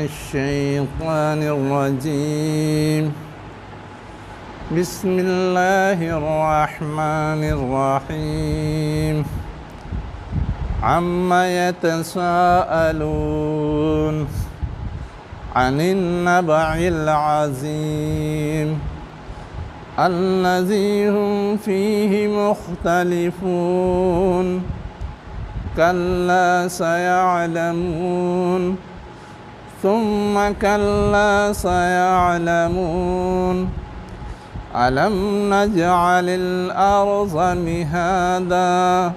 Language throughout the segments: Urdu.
الشيطان الرجيم. بسم الله الرحمن الرحيم. عما يتساءلون عن النبأ العظيم الذي هم فيه مختلفون كلا سيعلمون ثم كلا سيعلمون ألم نجعل الأرض مهادا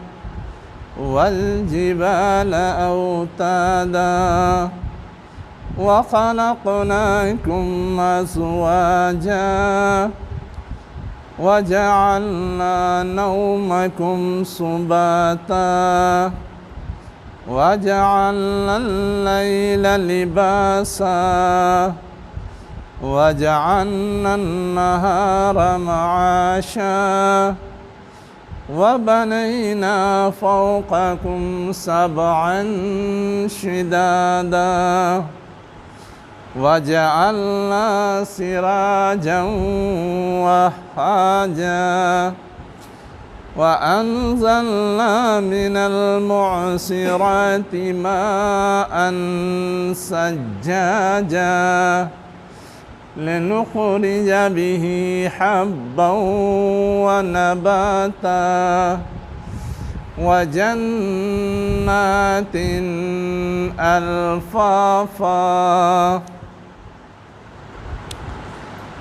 والجبال أوتادا وخلقناكم أزواجا وجعلنا نومكم سباتا وجعلنا الليل لباسا وجعلنا النهار معاشا وبنينا فوقكم سبعا شدادا وجعلنا سراجا وهاجا وأنزلنا من المعصرات ماء ثجاجا لنخرج به حبا ونباتا وجنات ألفافا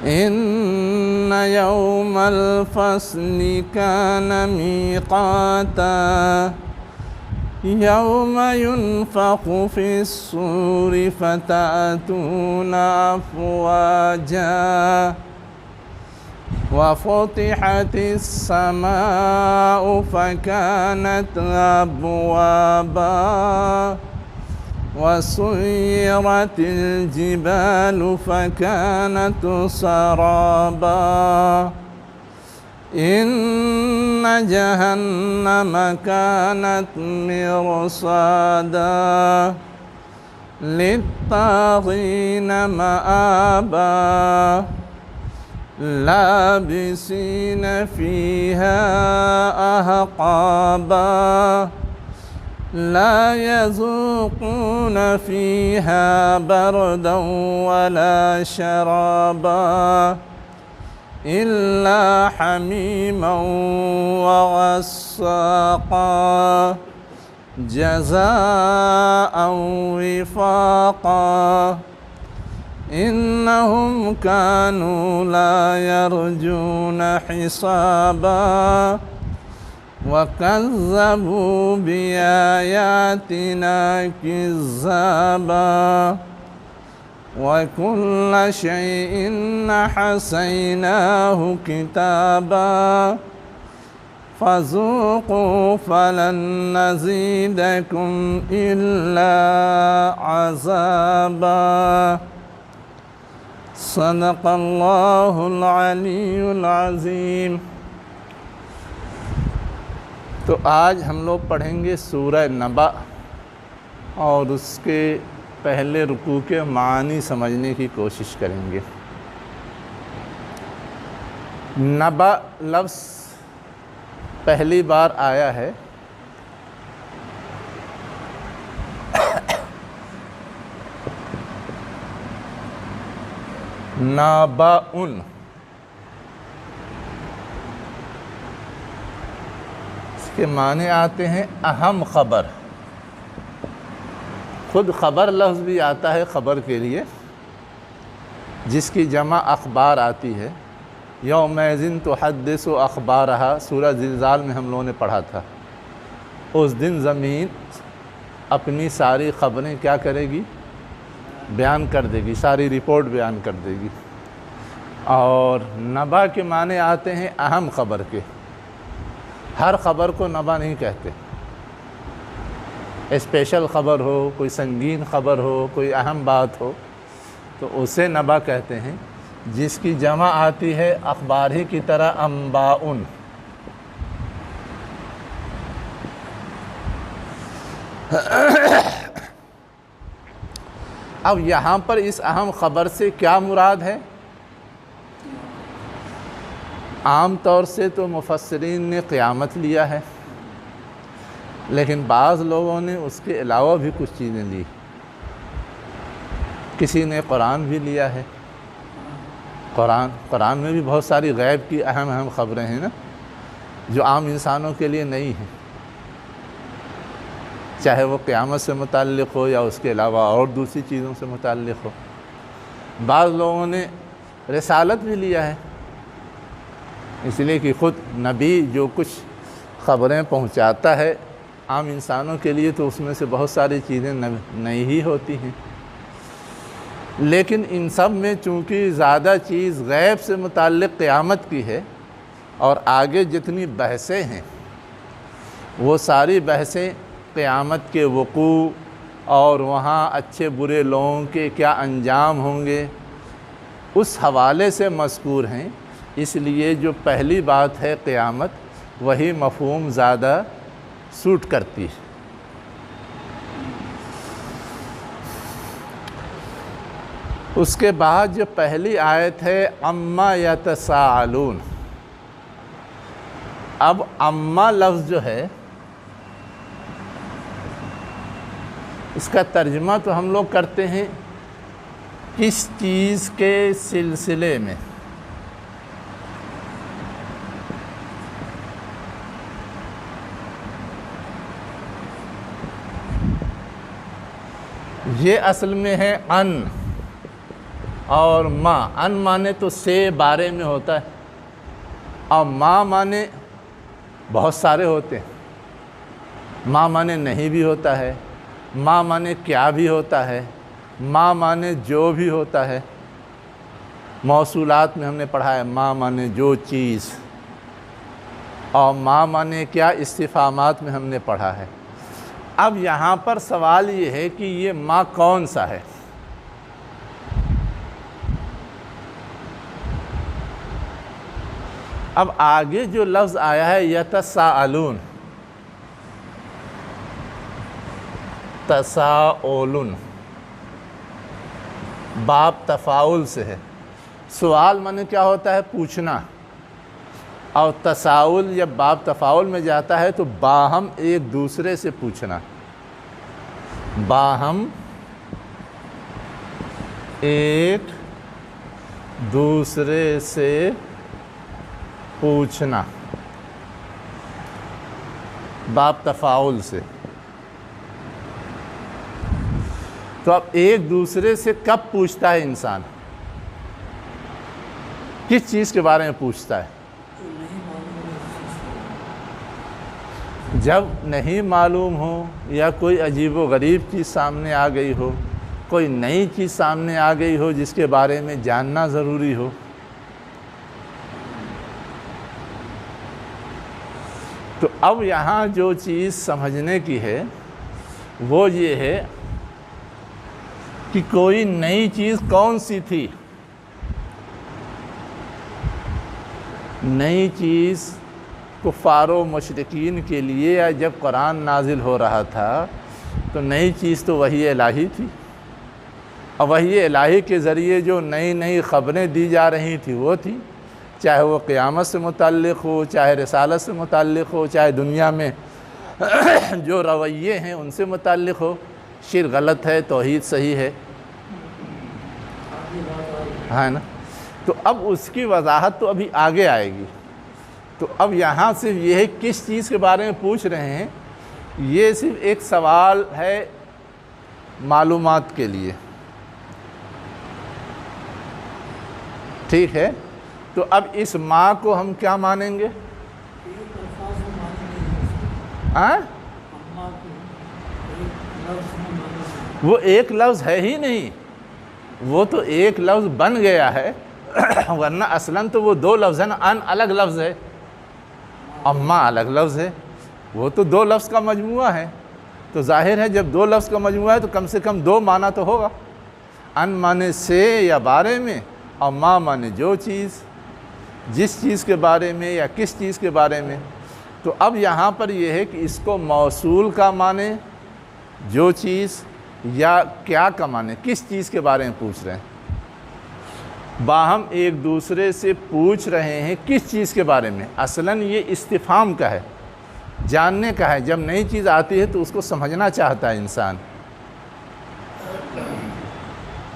إن يوم الفصل كان ميقاتا يوم ينفخ في الصور فتأتون أفواجا وفتحت السماء فكانت أبوابا وسيرت الجبال فكانت سرابا إن جهنم كانت مرصادا للطاغين مآبا لابسين فيها أحقابا لا يذوقون فيها بردا ولا شرابا إلا حميما وغساقا جزاء وفاقا إنهم كانوا لا يرجون حسابا وكذبوا بآياتنا كذابا وكل شيء حصيناه كتابا فذوقوا فلن نزيدكم إلا عذابا صدق اللہ العلی العظیم۔ تو آج ہم لوگ پڑھیں گے سورہ نبأ اور اس کے پہلے رکوع کے معنی سمجھنے کی کوشش کریں گے۔ نبأ لفظ پہلی بار آیا ہے نبأٌ، اس کے معنی آتے ہیں اہم خبر۔ خود خبر لفظ بھی آتا ہے خبر کے لیے، جس کی جمع اخبار آتی ہے۔ یومئذ تحدث اخبارہا، سورہ زلزال میں ہم لوگوں نے پڑھا تھا۔ اس دن زمین اپنی ساری خبریں کیا کرے گی؟ بیان کر دے گی، ساری رپورٹ بیان کر دے گی۔ اور نبأ کے معنی آتے ہیں اہم خبر کے۔ ہر خبر کو نبأ نہیں کہتے، اسپیشل خبر ہو، کوئی سنگین خبر ہو، کوئی اہم بات ہو تو اسے نبأ کہتے ہیں، جس کی جمع آتی ہے اخبار ہی کی طرح انباء۔ اب یہاں پر اس اہم خبر سے کیا مراد ہے؟ عام طور سے تو مفسرین نے قیامت لیا ہے، لیکن بعض لوگوں نے اس کے علاوہ بھی کچھ چیزیں لی، کسی نے قرآن بھی لیا ہے۔ قرآن میں بھی بہت ساری غیب کی اہم خبریں ہیں نا، جو عام انسانوں کے لیے نہیں ہیں، چاہے وہ قیامت سے متعلق ہو یا اس کے علاوہ اور دوسری چیزوں سے متعلق ہو۔ بعض لوگوں نے رسالت بھی لیا ہے، اس لیے کہ خود نبی جو کچھ خبریں پہنچاتا ہے عام انسانوں کے لیے تو اس میں سے بہت ساری چیزیں نئی ہی ہوتی ہیں، لیکن ان سب میں چونکہ زیادہ چیز غیب سے متعلق قیامت کی ہے، اور آگے جتنی بحثیں ہیں وہ ساری بحثیں قیامت کے وقوع اور وہاں اچھے برے لوگوں کے کیا انجام ہوں گے اس حوالے سے مذکور ہیں، اس لیے جو پہلی بات ہے قیامت وہی مفہوم زیادہ سوٹ کرتی ہے۔ اس کے بعد جو پہلی آیت ہے عما یتساءلون، اب عما لفظ جو ہے اس کا ترجمہ تو ہم لوگ کرتے ہیں کس چیز کے سلسلے میں، یہ اصل میں ہے ان اور ما۔ ان مانے تو سے بارے میں ہوتا ہے، اور ما مانے بہت سارے ہوتے ہیں۔ ما مانے نہیں بھی ہوتا ہے، ما مانے کیا بھی ہوتا ہے، ما مانے جو بھی ہوتا ہے۔ موصولات میں ہم نے پڑھا ہے ما مانے جو چیز، اور ما مانے کیا استفہامات میں ہم نے پڑھا ہے۔ اب یہاں پر سوال یہ ہے کہ یہ ما کون سا ہے؟ اب آگے جو لفظ آیا ہے یتساءلون، تساؤلن، باب تفاعل سے ہے۔ سوال معنی کیا ہوتا ہے؟ پوچھنا، اور تساؤل جب باب تفاعل میں جاتا ہے تو باہم ایک دوسرے سے پوچھنا، باہم ایک دوسرے سے پوچھنا، باب تفاعل سے۔ تو اب ایک دوسرے سے کب پوچھتا ہے انسان؟ کس چیز کے بارے میں پوچھتا ہے؟ جب نہیں معلوم ہو یا کوئی عجیب و غریب چیز سامنے آ گئی ہو، کوئی نئی چیز سامنے آ گئی ہو جس کے بارے میں جاننا ضروری ہو۔ تو اب یہاں جو چیز سمجھنے کی ہے وہ یہ ہے کہ کوئی نئی چیز کون سی تھی؟ نئی چیز کفار و مشرکین کے لیے جب قرآن نازل ہو رہا تھا تو نئی چیز تو وحی الہی تھی، اور وحی الہی کے ذریعے جو نئی خبریں دی جا رہی تھی وہ تھی، چاہے وہ قیامت سے متعلق ہو، چاہے رسالت سے متعلق ہو، چاہے دنیا میں جو رویے ہیں ان سے متعلق ہو، شرک غلط ہے، توحید صحیح ہے، ہے نا؟ تو اب اس کی وضاحت تو ابھی آگے آئے گی۔ تو اب یہاں صرف یہ ہے کس چیز کے بارے میں پوچھ رہے ہیں، یہ صرف ایک سوال ہے معلومات کے لیے، ٹھیک ہے؟ تو اب اس ماں کو ہم کیا مانیں گے؟ وہ ایک لفظ ہے ہی نہیں، وہ تو ایک لفظ بن گیا ہے، ورنہ اصلاً تو وہ دو لفظ ہیں نا، ان الگ لفظ ہے، اما الگ لفظ ہے، وہ تو دو لفظ کا مجموعہ ہے۔ تو ظاہر ہے جب دو لفظ کا مجموعہ ہے تو کم سے کم دو معنی تو ہوگا، ان مانے سے یا بارے میں، اور ما مانے جو چیز، جس چیز کے بارے میں یا کس چیز کے بارے میں۔ تو اب یہاں پر یہ ہے کہ اس کو موصول کا معنی جو چیز، یا کیا کمانے، کس چیز کے بارے میں پوچھ رہے ہیں؟ باہم ایک دوسرے سے پوچھ رہے ہیں کس چیز کے بارے میں؟ اصلاً یہ استفہام کا ہے، جاننے کا ہے۔ جب نئی چیز آتی ہے تو اس کو سمجھنا چاہتا ہے انسان،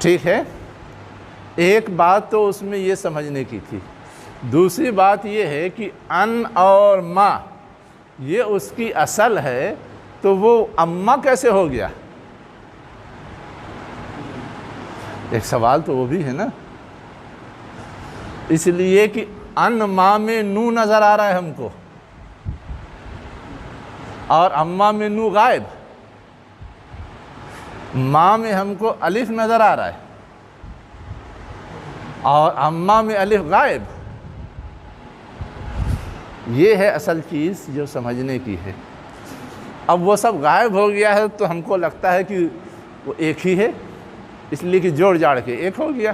ٹھیک ہے۔ ایک بات تو اس میں یہ سمجھنے کی تھی، دوسری بات یہ ہے کہ ان اور ما یہ اس کی اصل ہے، تو وہ اما کیسے ہو گیا؟ ایک سوال تو وہ بھی ہے نا، اس لیے کہ ان ما میں نو نظر آ رہا ہے ہم کو، اور اما میں نو غائب، ما میں ہم کو الف نظر آ رہا ہے اور اما میں الف غائب۔ یہ ہے اصل چیز جو سمجھنے کی ہے۔ اب وہ سب غائب ہو گیا ہے تو ہم کو لگتا ہے کہ وہ ایک ہی ہے، اس لیے کہ جوڑ جاڑ کے ایک ہو گیا۔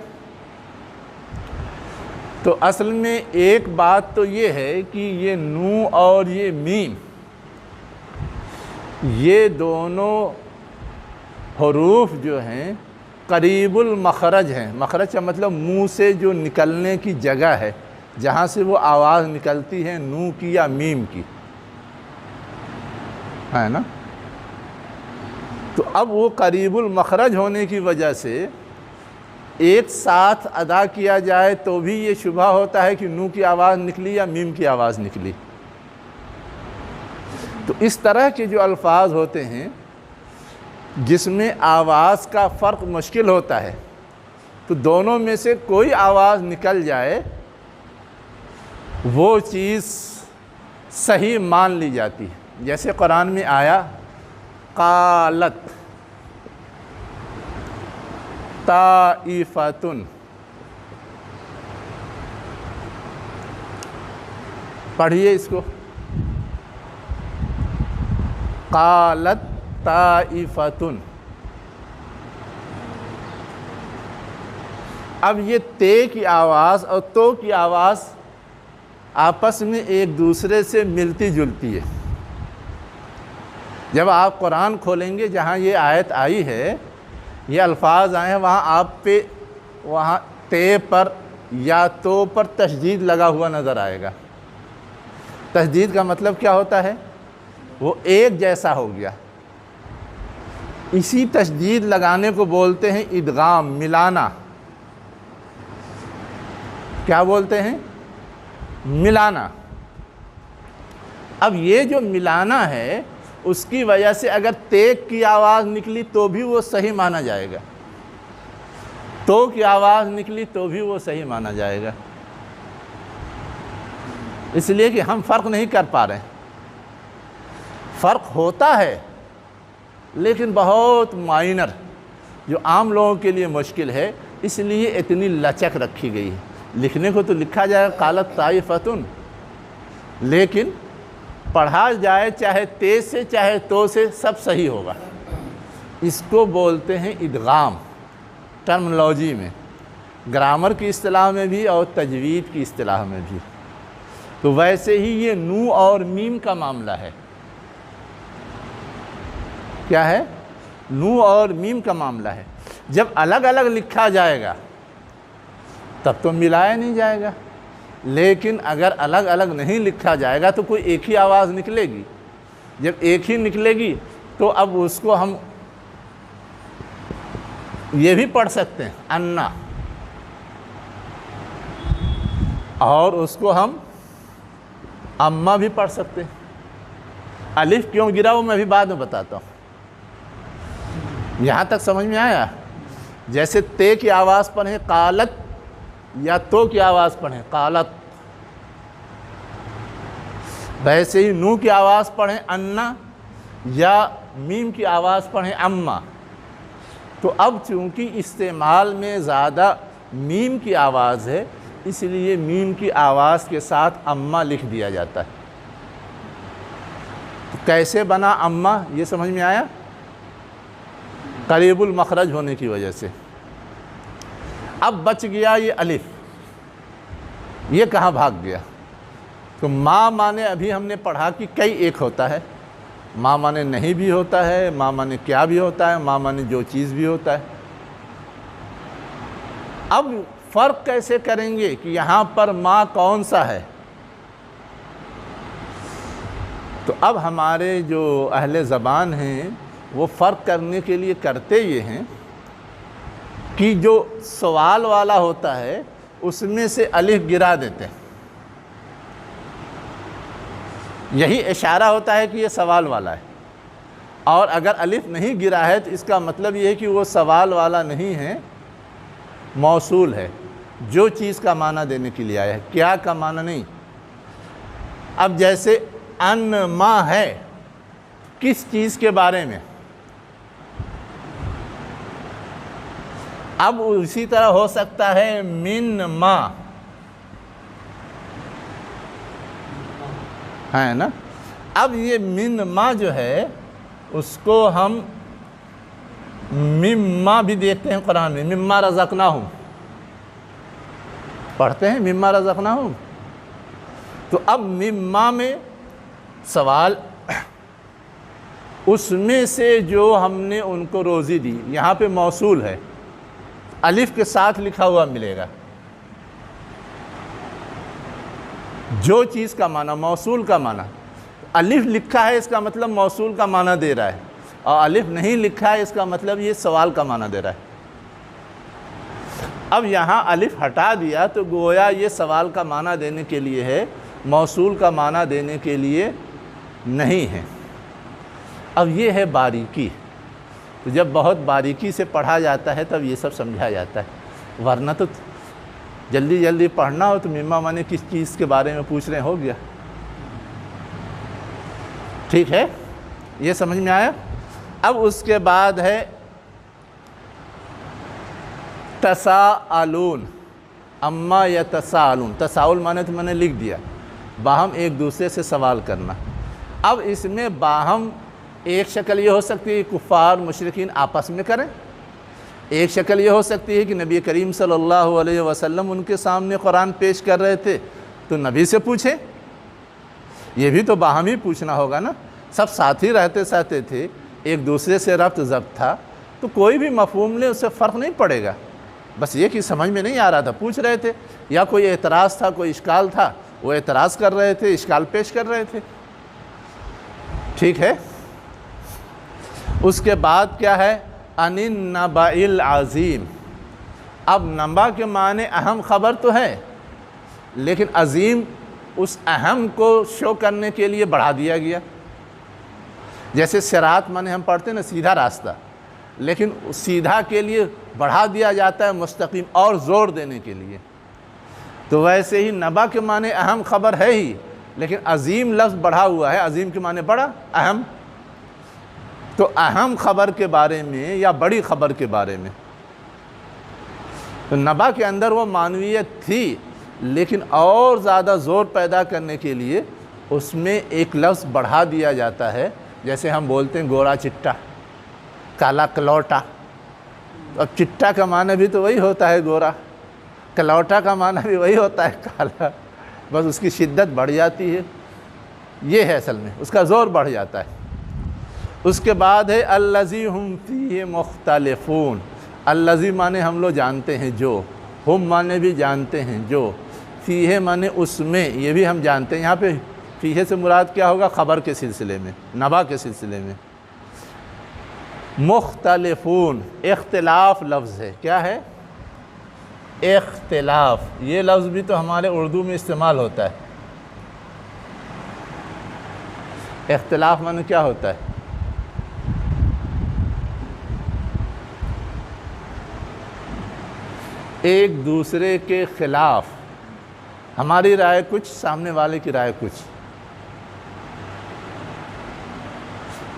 تو اصل میں ایک بات تو یہ ہے کہ یہ نو اور یہ میم، یہ دونوں حروف جو ہیں قریب المخرج ہیں۔ مخرج کا مطلب منہ سے جو نکلنے کی جگہ ہے، جہاں سے وہ آواز نکلتی ہے، نو کی یا میم کی، ہے نا۔ تو اب وہ قریب المخرج ہونے کی وجہ سے ایک ساتھ ادا کیا جائے تو بھی یہ شبہ ہوتا ہے کہ نو کی آواز نکلی یا میم کی آواز نکلی۔ تو اس طرح کے جو الفاظ ہوتے ہیں جس میں آواز کا فرق مشکل ہوتا ہے، تو دونوں میں سے کوئی آواز نکل جائے وہ چیز صحیح مان لی جاتی ہے۔ جیسے قرآن میں آیا قالت طائفتن، پڑھیے اس کو، قالت طائفتن۔ اب یہ تے کی آواز اور تو کی آواز آپس میں ایک دوسرے سے ملتی جلتی ہے۔ جب آپ قرآن کھولیں گے جہاں یہ آیت آئی ہے، یہ الفاظ آئے ہیں، وہاں آپ پہ وہاں تے پر یا تو پر تشدید لگا ہوا نظر آئے گا۔ تشدید کا مطلب کیا ہوتا ہے؟ وہ ایک جیسا ہو گیا۔ اسی تشدید لگانے کو بولتے ہیں ادغام، ملانا۔ کیا بولتے ہیں؟ ملانا۔ اب یہ جو ملانا ہے اس کی وجہ سے اگر تیک کی آواز نکلی تو بھی وہ صحیح مانا جائے گا، تو کی آواز نکلی تو بھی وہ صحیح مانا جائے گا، اس لیے کہ ہم فرق نہیں کر پا رہے ہیں۔ فرق ہوتا ہے لیکن بہت مائنر، جو عام لوگوں کے لیے مشکل ہے، اس لیے اتنی لچک رکھی گئی ہے۔ لکھنے کو تو لکھا جائے قالت طائفتن، لیکن پڑھا جائے چاہے تیز سے چاہے تو سے، سب صحیح ہوگا۔ اس کو بولتے ہیں ادغام، ٹرمنالوجی میں، گرامر کی اصطلاح میں بھی اور تجوید کی اصطلاح میں بھی۔ تو ویسے ہی یہ نو اور میم کا معاملہ ہے۔ کیا ہے؟ نو اور میم کا معاملہ ہے۔ جب الگ الگ لکھا جائے گا تب تو ملایا نہیں جائے گا، لیکن اگر الگ الگ نہیں لکھا جائے گا تو کوئی ایک ہی آواز نکلے گی۔ جب ایک ہی نکلے گی تو اب اس کو ہم یہ بھی پڑھ سکتے ہیں انا، اور اس کو ہم اما بھی پڑھ سکتے ہیں۔ الف کیوں گرا وہ میں بھی بعد میں بتاتا ہوں۔ یہاں تک سمجھ میں آیا؟ جیسے تے کی آواز پڑھیں قالت، یا تو کی آواز پڑھیں قالت، ویسے ہی نو کی آواز پڑھیں انا، یا میم کی آواز پڑھیں اما۔ تو اب چونکہ استعمال میں زیادہ میم کی آواز ہے، اس لیے میم کی آواز کے ساتھ اما لکھ دیا جاتا ہے۔ تو کیسے بنا اما؟ یہ سمجھ میں آیا؟ قریب المخرج ہونے کی وجہ سے۔ اب بچ گیا یہ الف، یہ کہاں بھاگ گیا؟ تو ما مانے ابھی ہم نے پڑھا کہ کئی ایک ہوتا ہے، ما مانے نہیں بھی ہوتا ہے، ما مانے کیا بھی ہوتا ہے، ما مانے جو چیز بھی ہوتا ہے۔ اب فرق کیسے کریں گے کہ یہاں پر ما کون سا ہے؟ تو اب ہمارے جو اہل زبان ہیں وہ فرق کرنے کے لیے کرتے یہ ہیں کہ جو سوال والا ہوتا ہے اس میں سے الف گرا دیتے ہیں، یہی اشارہ ہوتا ہے کہ یہ سوال والا ہے، اور اگر الف نہیں گرا ہے تو اس کا مطلب یہ ہے کہ وہ سوال والا نہیں ہے، موصول ہے، جو چیز کا معنی دینے کے لیے آیا ہے، کیا کا معنی نہیں۔ اب جیسے ان ما ہے، کس چیز کے بارے میں؟ اب اسی طرح ہو سکتا ہے من ما، ہے نا؟ اب یہ من ما جو ہے اس کو ہم مما بھی دیکھتے ہیں قرآن میں، مما رزقناہم پڑھتے ہیں، مما رزقناہم۔ تو اب مما میں سوال، اس میں سے جو ہم نے ان کو روزی دی، یہاں پہ موصول ہے، الف کے ساتھ لکھا ہوا ملے گا، جو چیز کا معنی، موصول کا معنی۔ الف لکھا ہے اس کا مطلب موصول کا معنی دے رہا ہے، اور الف نہیں لکھا ہے اس کا مطلب یہ سوال کا معنی دے رہا ہے۔ اب یہاں الف ہٹا دیا تو گویا یہ سوال کا معنی دینے کے لیے ہے، موصول کا معنی دینے کے لیے نہیں ہے۔ اب یہ ہے باریکی، تو جب بہت باریکی سے پڑھا جاتا ہے تب یہ سب سمجھا جاتا ہے، ورنہ تو جلدی جلدی پڑھنا ہو تو مما مانے کس چیز کے بارے میں پوچھ رہے ہیں، ہو گیا۔ ٹھیک ہے، یہ سمجھ میں آیا؟ اب اس کے بعد ہے تساءلون، اما یتساءلون، تساؤل مانے تو میں نے لکھ دیا، باہم ایک دوسرے سے سوال کرنا۔ اب اس میں باہم ایک شکل یہ ہو سکتی ہے کفار مشرکین آپس میں کریں، ایک شکل یہ ہو سکتی ہے کہ نبی کریم صلی اللہ علیہ وسلم ان کے سامنے قرآن پیش کر رہے تھے تو نبی سے پوچھیں، یہ بھی تو باہم ہی پوچھنا ہوگا نا، سب ساتھ ہی رہتے تھے، ایک دوسرے سے ربط ضبط تھا، تو کوئی بھی مفہوم لے اس سے فرق نہیں پڑے گا، بس یہ کہ سمجھ میں نہیں آ رہا تھا پوچھ رہے تھے، یا کوئی اعتراض تھا، کوئی اشکال تھا، وہ اعتراض کر رہے تھے، اشکال پیش کر رہے تھے۔ ٹھیک ہے، اس کے بعد کیا ہے؟ عن النبأ العظیم۔ اب نبا کے معنی اہم خبر تو ہے، لیکن عظیم اس اہم کو شو کرنے کے لیے بڑھا دیا گیا، جیسے صراط معنی ہم پڑھتے ہیں نا سیدھا راستہ، لیکن سیدھا کے لیے بڑھا دیا جاتا ہے مستقیم، اور زور دینے کے لیے۔ تو ویسے ہی نبا کے معنی اہم خبر ہے ہی، لیکن عظیم لفظ بڑھا ہوا ہے، عظیم کے معنی بڑا، اہم، تو اہم خبر کے بارے میں یا بڑی خبر کے بارے میں۔ تو نبا کے اندر وہ معنویت تھی، لیکن اور زیادہ زور پیدا کرنے کے لیے اس میں ایک لفظ بڑھا دیا جاتا ہے، جیسے ہم بولتے ہیں گورا چٹا، کالا کلوٹا۔ اب چٹا کا معنی بھی تو وہی ہوتا ہے گورا، کلوٹا کا معنی بھی وہی ہوتا ہے کالا، بس اس کی شدت بڑھ جاتی ہے، یہ ہے اصل میں، اس کا زور بڑھ جاتا ہے۔ اس کے بعد ہے الذی ہم فیہ مختلفون۔ الذی معنی ہم لوگ جانتے ہیں جو، ہم معنی بھی جانتے ہیں جو، فیہ معنی اس میں، یہ بھی ہم جانتے ہیں۔ یہاں پہ فیہ سے مراد کیا ہوگا؟ خبر کے سلسلے میں، نبا کے سلسلے میں۔ مختلفون، اختلاف لفظ ہے، کیا ہے؟ اختلاف، یہ لفظ بھی تو ہمارے اردو میں استعمال ہوتا ہے۔ اختلاف معنی کیا ہوتا ہے؟ ایک دوسرے کے خلاف، ہماری رائے کچھ، سامنے والے کی رائے کچھ۔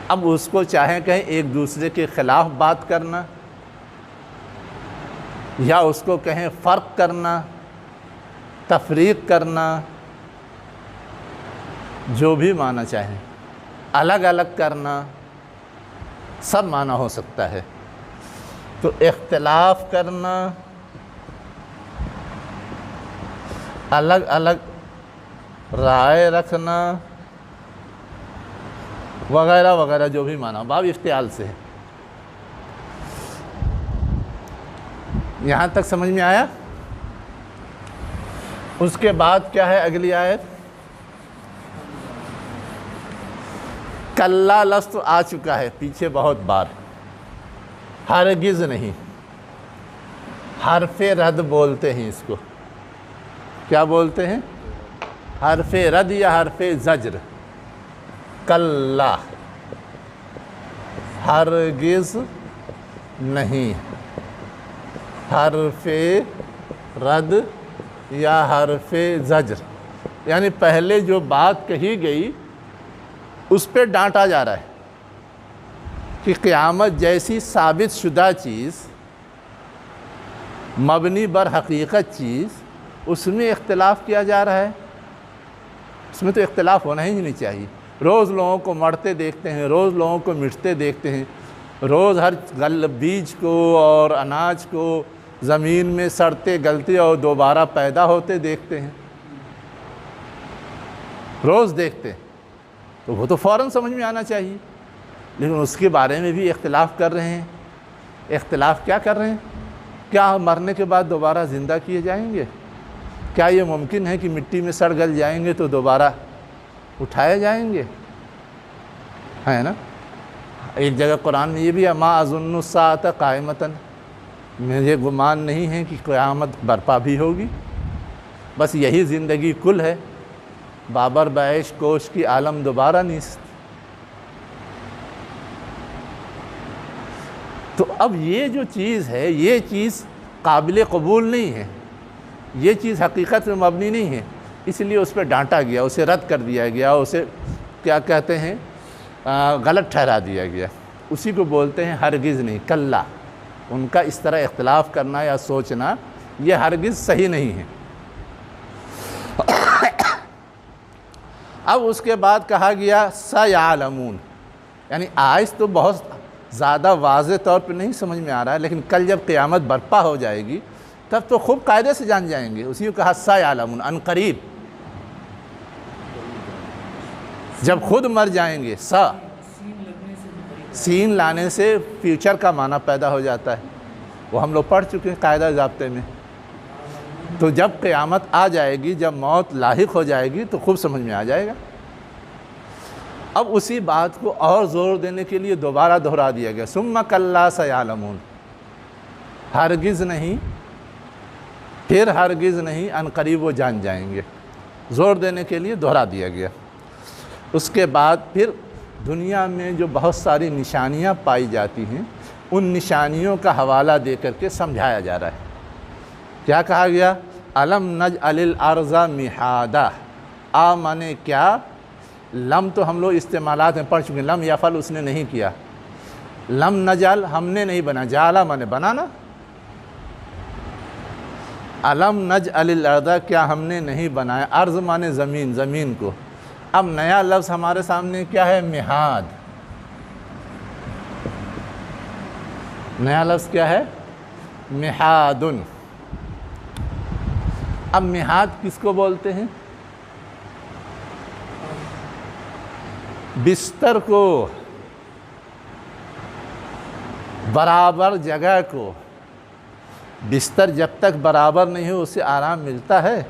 اب اس کو چاہیں کہیں ایک دوسرے کے خلاف بات کرنا، یا اس کو کہیں فرق کرنا، تفریق کرنا، جو بھی معنی چاہیں، الگ الگ کرنا، سب معنی ہو سکتا ہے۔ تو اختلاف کرنا، الگ الگ رائے رکھنا، وغیرہ وغیرہ جو بھی معنی باب افتعال سے ہے۔ یہاں تک سمجھ میں آیا؟ اس کے بعد کیا ہے اگلی آیت؟ کلا لفظ تو آ چکا ہے پیچھے بہت بار، ہرگز نہیں، حرف رد بولتے ہیں اس کو۔ کیا بولتے ہیں؟ حرف رد یا حرف زجر۔ کلا، ہرگز نہیں، حرف رد یا حرف زجر، یعنی پہلے جو بات کہی گئی اس پہ ڈانٹا جا رہا ہے کہ قیامت جیسی ثابت شدہ چیز، مبنی بر حقیقت چیز، اس میں اختلاف کیا جا رہا ہے۔ اس میں تو اختلاف ہونا ہی نہیں چاہیے۔ روز لوگوں کو مرتے دیکھتے ہیں، روز لوگوں کو مٹتے دیکھتے ہیں، روز ہر بیج کو اور اناج کو زمین میں سڑتے گلتے اور دوبارہ پیدا ہوتے دیکھتے ہیں، روز دیکھتے ہیں، تو وہ تو فوراً سمجھ میں آنا چاہیے، لیکن اس کے بارے میں بھی اختلاف کر رہے ہیں۔ اختلاف کیا کر رہے ہیں؟ کیا مرنے کے بعد دوبارہ زندہ کیے جائیں گے؟ کیا یہ ممکن ہے کہ مٹی میں سڑ گل جائیں گے تو دوبارہ اٹھائے جائیں گے؟ ہے نا؟ ایک جگہ قرآن میں یہ بھی ہے، ما اظن الساعۃ قائمۃ، مجھے گمان نہیں ہے کہ قیامت برپا بھی ہوگی، بس یہی زندگی کل ہے، بابر بعیش کوش کی عالم دوبارہ نیست۔ تو اب یہ جو چیز ہے، یہ چیز قابل قبول نہیں ہے، یہ چیز حقیقت میں مبنی نہیں ہے، اس لیے اس پہ ڈانٹا گیا، اسے رد کر دیا گیا، اسے کیا کہتے ہیں، غلط ٹھہرا دیا گیا۔ اسی کو بولتے ہیں ہرگز نہیں، کلا۔ ان کا اس طرح اختلاف کرنا یا سوچنا یہ ہرگز صحیح نہیں ہے۔ اب اس کے بعد کہا گیا سیعلمون، یعنی آج تو بہت زیادہ واضح طور پہ نہیں سمجھ میں آ رہا ہے، لیکن کل جب قیامت برپا ہو جائے گی تب تو خوب قاعدے سے جان جائیں گے۔ اسی کو کہا سیعلمون، ان قریب، جب خود مر جائیں گے۔ سین لانے سے فیوچر کا معنی پیدا ہو جاتا ہے، وہ ہم لوگ پڑھ چکے ہیں قاعدہ ضابطے میں۔ تو جب قیامت آ جائے گی، جب موت لاحق ہو جائے گی تو خوب سمجھ میں آ جائے گا۔ اب اسی بات کو اور زور دینے کے لیے دوبارہ دہرا دیا گیا، ثم کلا سیعلمون، ہرگز نہیں، پھر ہرگز نہیں، ان قریب وہ جان جائیں گے، زور دینے کے لیے دہرا دیا گیا۔ اس کے بعد پھر دنیا میں جو بہت ساری نشانیاں پائی جاتی ہیں، ان نشانیوں کا حوالہ دے کر کے سمجھایا جا رہا ہے۔ کیا کہا گیا؟ الم نجعل الارض مہادا، مانے کیا؟ لم تو ہم لوگ استعمالات میں پڑھ چکے ہیں، لم یفعل اس نے نہیں کیا، لم نجعل ہم نے نہیں بنا، جعل مانے بنانا، الم نجعل الارض کیا ہم نے نہیں بنایا، ارض مانے زمین، زمین کو۔ اب نیا لفظ ہمارے سامنے کیا ہے؟ مہاد۔ نیا لفظ کیا ہے؟ مہادن۔ اب مہاد کس کو بولتے ہیں؟ بستر کو، برابر جگہ کو۔ بستر جب تک برابر نہیں ہو اسے آرام ملتا ہے؟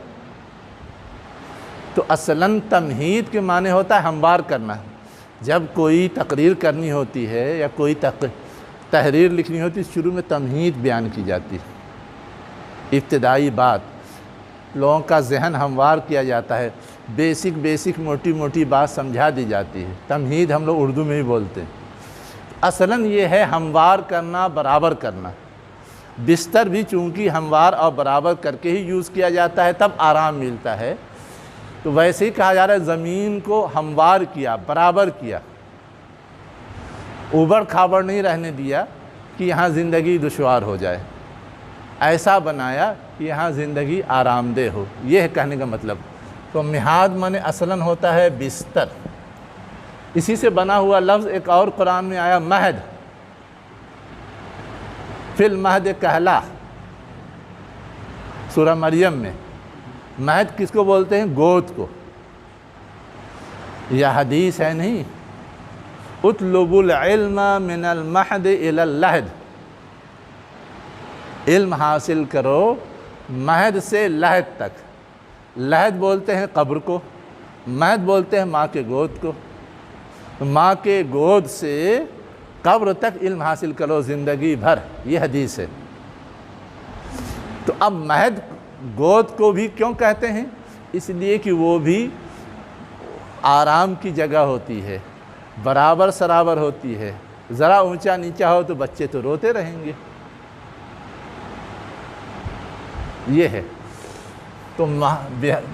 تو اصلاً تمہید کے معنی ہوتا ہے ہموار کرنا۔ جب کوئی تقریر کرنی ہوتی ہے یا کوئی تحریر لکھنی ہوتی ہے، شروع میں تمہید بیان کی جاتی ہے، ابتدائی بات، لوگوں کا ذہن ہموار کیا جاتا ہے، بیسک موٹی موٹی بات سمجھا دی جاتی ہے۔ تمہید ہم لوگ اردو میں ہی بولتے ہیں۔ اصلاً یہ ہے ہموار کرنا، برابر کرنا۔ بستر بھی چونکہ ہموار اور برابر کر کے ہی یوز کیا جاتا ہے، تب آرام ملتا ہے، تو ویسے ہی کہا جا رہا ہے زمین کو ہموار کیا، برابر کیا، اوبڑ کھابڑ نہیں رہنے دیا کہ یہاں زندگی دشوار ہو جائے، ایسا بنایا کہ یہاں زندگی آرام دہ ہو، یہ ہے کہنے کا مطلب۔ تو مہاد مانے اصلاً ہوتا ہے بستر۔ اسی سے بنا ہوا لفظ ایک اور قرآن میں آیا، مہد، فی المہد کہلا، سورہ مریم میں۔ مہد کس کو بولتے ہیں؟ گود کو۔ یہ حدیث ہے نہیں، اطلبوا العلم من المہد الی اللحد، علم حاصل کرو مہد سے لحد تک۔ لحد بولتے ہیں قبر کو، مہد بولتے ہیں ماں کے گود کو۔ ماں کے گود سے قبر تک علم حاصل کرو زندگی بھر، یہ حدیث ہے۔ تو اب مہد گود کو بھی کیوں کہتے ہیں؟ اس لیے کہ وہ بھی آرام کی جگہ ہوتی ہے، برابر سرابر ہوتی ہے، ذرا اونچا نیچا ہو تو بچے تو روتے رہیں گے، یہ ہے۔ تو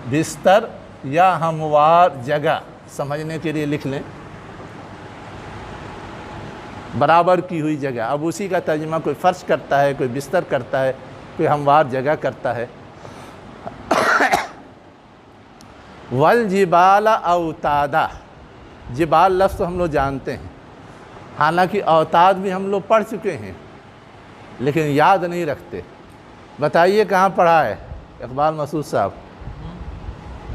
بستر یا ہموار جگہ سمجھنے کے لیے لکھ لیں، برابر کی ہوئی جگہ۔ اب اسی کا ترجمہ کوئی فرش کرتا ہے، کوئی بستر کرتا ہے، کوئی ہموار جگہ کرتا ہے۔ والجبال اوتادا، جبال لفظ تو ہم لوگ جانتے ہیں، حالانکہ اوتاد بھی ہم لوگ پڑھ چکے ہیں لیکن یاد نہیں رکھتے۔ بتائیے کہاں پڑھا ہے اقبال مسعود صاحب؟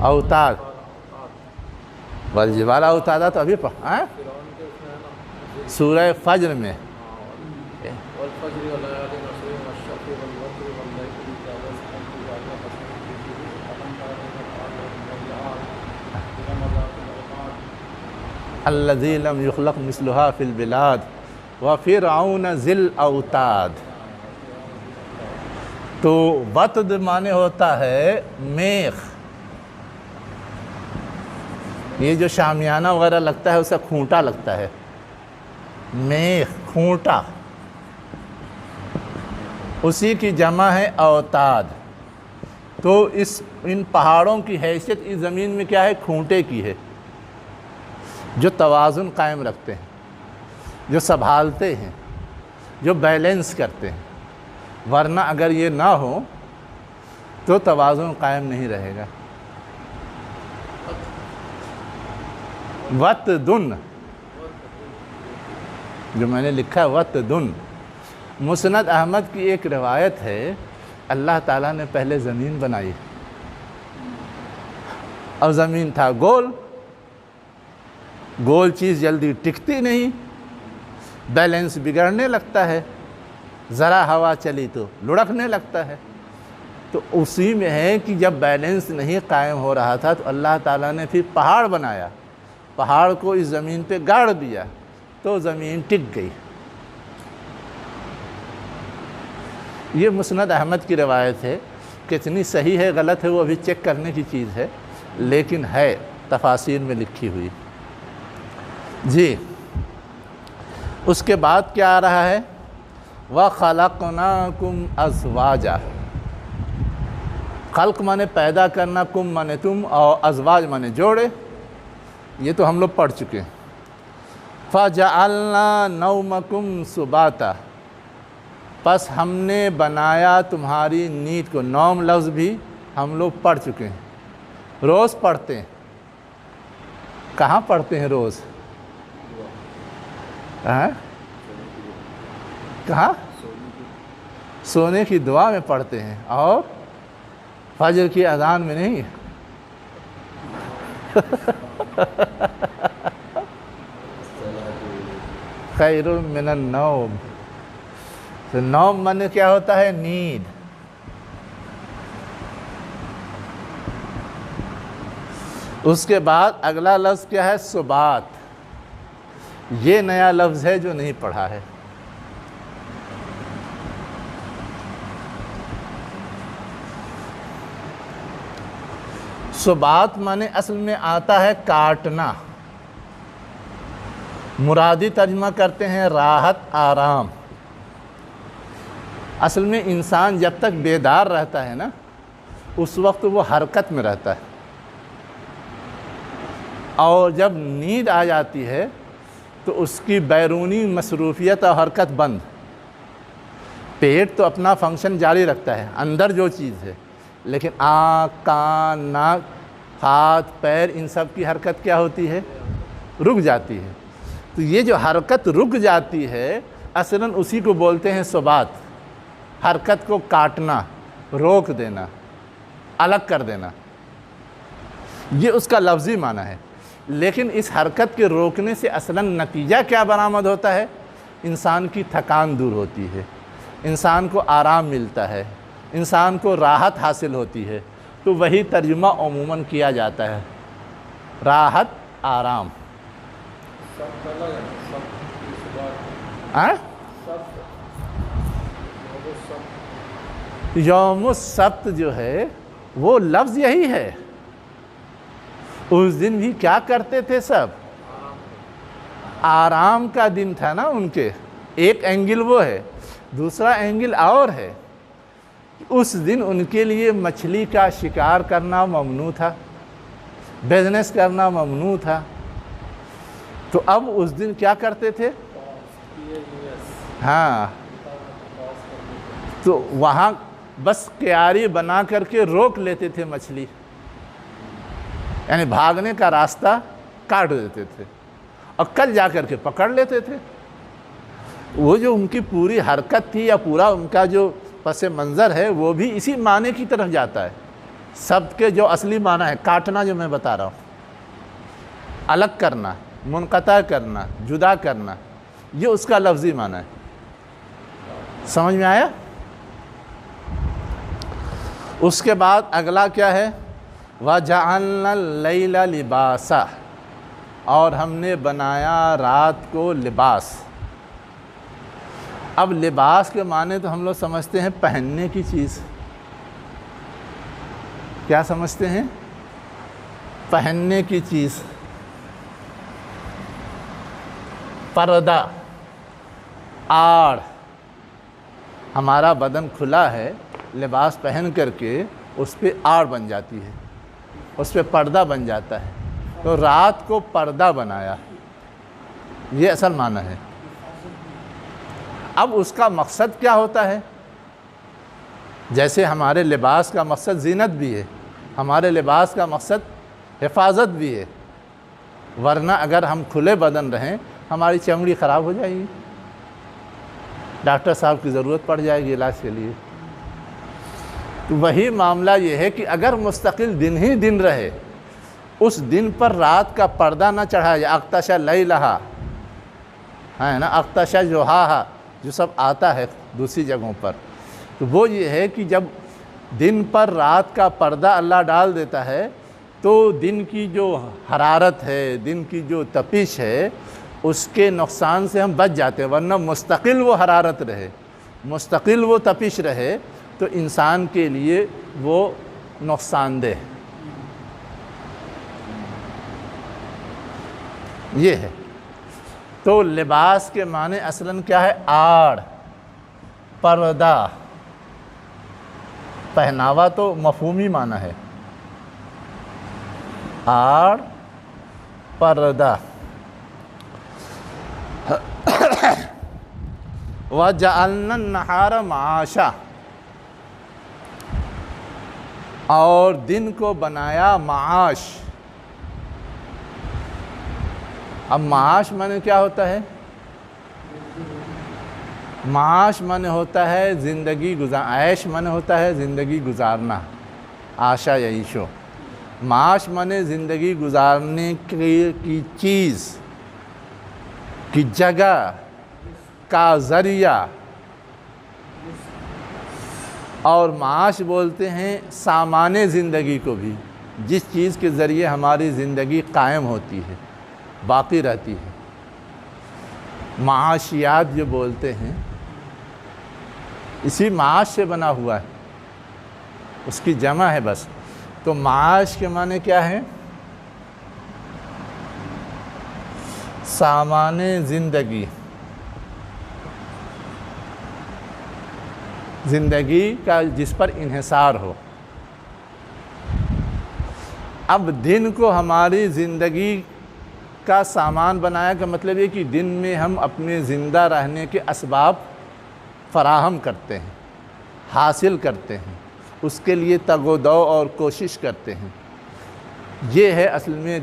اوتاد، والجبال اوتادا تو ابھی پڑھا ہے سورہ فجر میں۔ الذی لم یخلق مثلها فی البلاد وفرعون ذی الاوتاد۔ تو وطد معنی ہوتا ہے میخ، یہ جو شامیانہ وغیرہ لگتا ہے اسے کھونٹا لگتا ہے، میخ کھونٹا، اسی کی جمع ہے اوتاد۔ تو ان پہاڑوں کی حیثیت اس زمین میں کیا ہے؟ کھونٹے کی ہے، جو توازن قائم رکھتے ہیں، جو سنبھالتے ہیں، جو بیلنس کرتے ہیں۔ ورنہ اگر یہ نہ ہو تو توازن قائم نہیں رہے گا۔ وطدن جو میں نے لکھا ہے وطدن، مسند احمد کی ایک روایت ہے، اللہ تعالیٰ نے پہلے زمین بنائی اور زمین تھا گول، گول چیز جلدی ٹکتی نہیں، بیلنس بگڑنے لگتا ہے، ذرا ہوا چلی تو لڑکنے لگتا ہے۔ تو اسی میں ہے کہ جب بیلنس نہیں قائم ہو رہا تھا تو اللہ تعالیٰ نے پھر پہاڑ بنایا، پہاڑ کو اس زمین پہ گاڑ دیا تو زمین ٹک گئی۔ یہ مسند احمد کی روایت ہے، کتنی صحیح ہے غلط ہے وہ ابھی چیک کرنے کی چیز ہے، لیکن ہے تفاسیر میں لکھی ہوئی۔ جی، اس کے بعد کیا آ رہا ہے؟ وَخَلَقْنَاكُمْ أَزْوَاجًا۔ خلق مانے پیدا کرنا، کم مانے تم، اور ازواج مانے جوڑے، یہ تو ہم لوگ پڑھ چکے ہیں۔ فَجَعَلْنَا نَوْمَكُمْ سُبَاتًا، پس ہم نے بنایا تمہاری نیند کو۔ نوم لفظ بھی ہم لوگ پڑھ چکے ہیں، روز پڑھتے ہیں۔ کہاں پڑھتے ہیں روز؟ کہاں؟ سونے کی دعا میں پڑھتے ہیں، اور فجر کی اذان میں نہیں۔ خیر من النوم، تو نوم مانے کیا ہوتا ہے؟ نیند۔ اس کے بعد اگلا لفظ کیا ہے؟ سبات۔ یہ نیا لفظ ہے جو نہیں پڑھا ہے۔ سبات مانے اصل میں آتا ہے کاٹنا، مرادی ترجمہ کرتے ہیں راحت، آرام۔ اصل میں انسان جب تک بیدار رہتا ہے نا، اس وقت وہ حرکت میں رہتا ہے، اور جب نیند آ جاتی ہے تو اس کی بیرونی مصروفیت اور حرکت بند۔ پیٹ تو اپنا فنکشن جاری رکھتا ہے، اندر جو چیز ہے، لیکن آنکھ، کان، ناک، ہاتھ، پیر، ان سب کی حرکت کیا ہوتی ہے؟ رک جاتی ہے۔ تو یہ جو حرکت رک جاتی ہے، اصلاً اسی کو بولتے ہیں سبات، حرکت کو کاٹنا، روک دینا، الگ کر دینا، یہ اس کا لفظی معنی ہے۔ لیکن اس حرکت کے روکنے سے اصلاً نتیجہ کیا برآمد ہوتا ہے؟ انسان کی تھکان دور ہوتی ہے، انسان کو آرام ملتا ہے، انسان کو راحت حاصل ہوتی ہے۔ تو وہی ترجمہ عموماً کیا جاتا ہے، راحت، آرام۔ یوم السبت جو ہے وہ لفظ یہی ہے۔ اس دن بھی کیا کرتے تھے سب؟ آرام کا دن تھا نا ان کے۔ ایک اینگل وہ ہے، دوسرا اینگل اور ہے، اس دن ان کے لیے مچھلی کا شکار کرنا ممنوع تھا، بزنس کرنا ممنوع تھا۔ تو اب اس دن کیا کرتے تھے؟ ہاں، تو وہاں بس کیاری بنا کر کے روک لیتے تھے مچھلی، یعنی بھاگنے کا راستہ کاٹ دیتے تھے اور کل جا کر کے پکڑ لیتے تھے۔ وہ جو ان کی پوری حرکت تھی یا پورا ان کا جو پس منظر ہے وہ بھی اسی معنی کی طرف جاتا ہے۔ سب کے جو اصلی معنی ہے کاٹنا، جو میں بتا رہا ہوں، الگ کرنا، منقطع کرنا، جدا کرنا، یہ اس کا لفظی معنی ہے۔ سمجھ میں آیا؟ اس کے بعد اگلا کیا ہے؟ وَجَعَلْنَا اللَّيْلَ لِبَاسًا، اور ہم نے بنایا رات کو لباس۔ اب لباس کے معنی تو ہم لوگ سمجھتے ہیں پہننے کی چیز۔ کیا سمجھتے ہیں؟ پہننے کی چیز، پردہ، آڑ۔ ہمارا بدن کھلا ہے، لباس پہن کر کے اس پہ آڑ بن جاتی ہے، اس پہ پردہ بن جاتا ہے۔ تو رات کو پردہ بنایا، یہ اصل معنی ہے۔ اب اس کا مقصد کیا ہوتا ہے؟ جیسے ہمارے لباس کا مقصد زینت بھی ہے، ہمارے لباس کا مقصد حفاظت بھی ہے، ورنہ اگر ہم کھلے بدن رہیں ہماری چمڑی خراب ہو جائے گی، ڈاکٹر صاحب کی ضرورت پڑ جائے گی علاج کے لیے۔ تو وہی معاملہ یہ ہے کہ اگر مستقل دن ہی دن رہے، اس دن پر رات کا پردہ نہ چڑھا جائے، اغطش لیلہا ہے نا، اغطش جوہاہا، جو سب آتا ہے دوسری جگہوں پر، تو وہ یہ ہے کہ جب دن پر رات کا پردہ اللہ ڈال دیتا ہے تو دن کی جو حرارت ہے، دن کی جو تپش ہے، اس کے نقصان سے ہم بچ جاتے ہیں۔ ورنہ مستقل وہ حرارت رہے، مستقل وہ تپش رہے تو انسان کے لیے وہ نقصان دہ۔ یہ ہے۔ تو لباس کے معنی اصلاً کیا ہے؟ آڑ، پردہ۔ پہناوا تو مفہومی معنی ہے، آڑ، پردہ۔ وَجَعَلْنَا النَّهَارَ مَعَاشًا، اور دن کو بنایا معاش۔ اب معاش معنی کیا ہوتا ہے؟ معاش معنی ہوتا ہے زندگی عیش معنی ہوتا ہے زندگی گزارنا، عاشا یعیشو۔ معاش معنی زندگی گزارنے کی چیز، کی جگہ، کا ذریعہ۔ اور معاش بولتے ہیں سامان زندگی کو بھی، جس چیز کے ذریعے ہماری زندگی قائم ہوتی ہے، باقی رہتی ہے۔ معاشیات جو بولتے ہیں، اسی معاش سے بنا ہوا ہے، اس کی جمع ہے بس۔ تو معاش کے معنی کیا ہے؟ سامان زندگی، زندگی کا جس پر انحصار ہو۔ اب دن کو ہماری زندگی کا سامان بنایا کا مطلب یہ کہ دن میں ہم اپنے زندہ رہنے کے اسباب فراہم کرتے ہیں، حاصل کرتے ہیں، اس کے لیے تگ و دو اور کوشش کرتے ہیں۔ یہ ہے اصل میں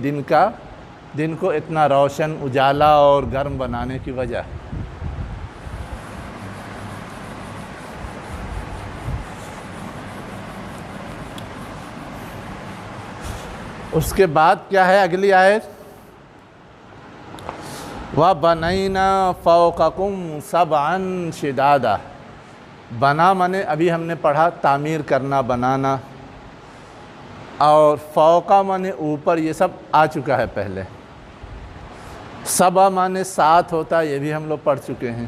دن کو اتنا روشن، اجالا اور گرم بنانے کی وجہ۔ اس کے بعد کیا ہے اگلی آیت؟ وَبَنَيْنَا فَوْقَكُمْ سَبْعًا شِدَادًا، بنا مانے ابھی ہم نے پڑھا تعمیر کرنا، بنانا، اور فوقہ مانے اوپر، یہ سب آ چکا ہے پہلے۔ سبع مانے 7 ہوتا ہے، یہ بھی ہم لوگ پڑھ چکے ہیں۔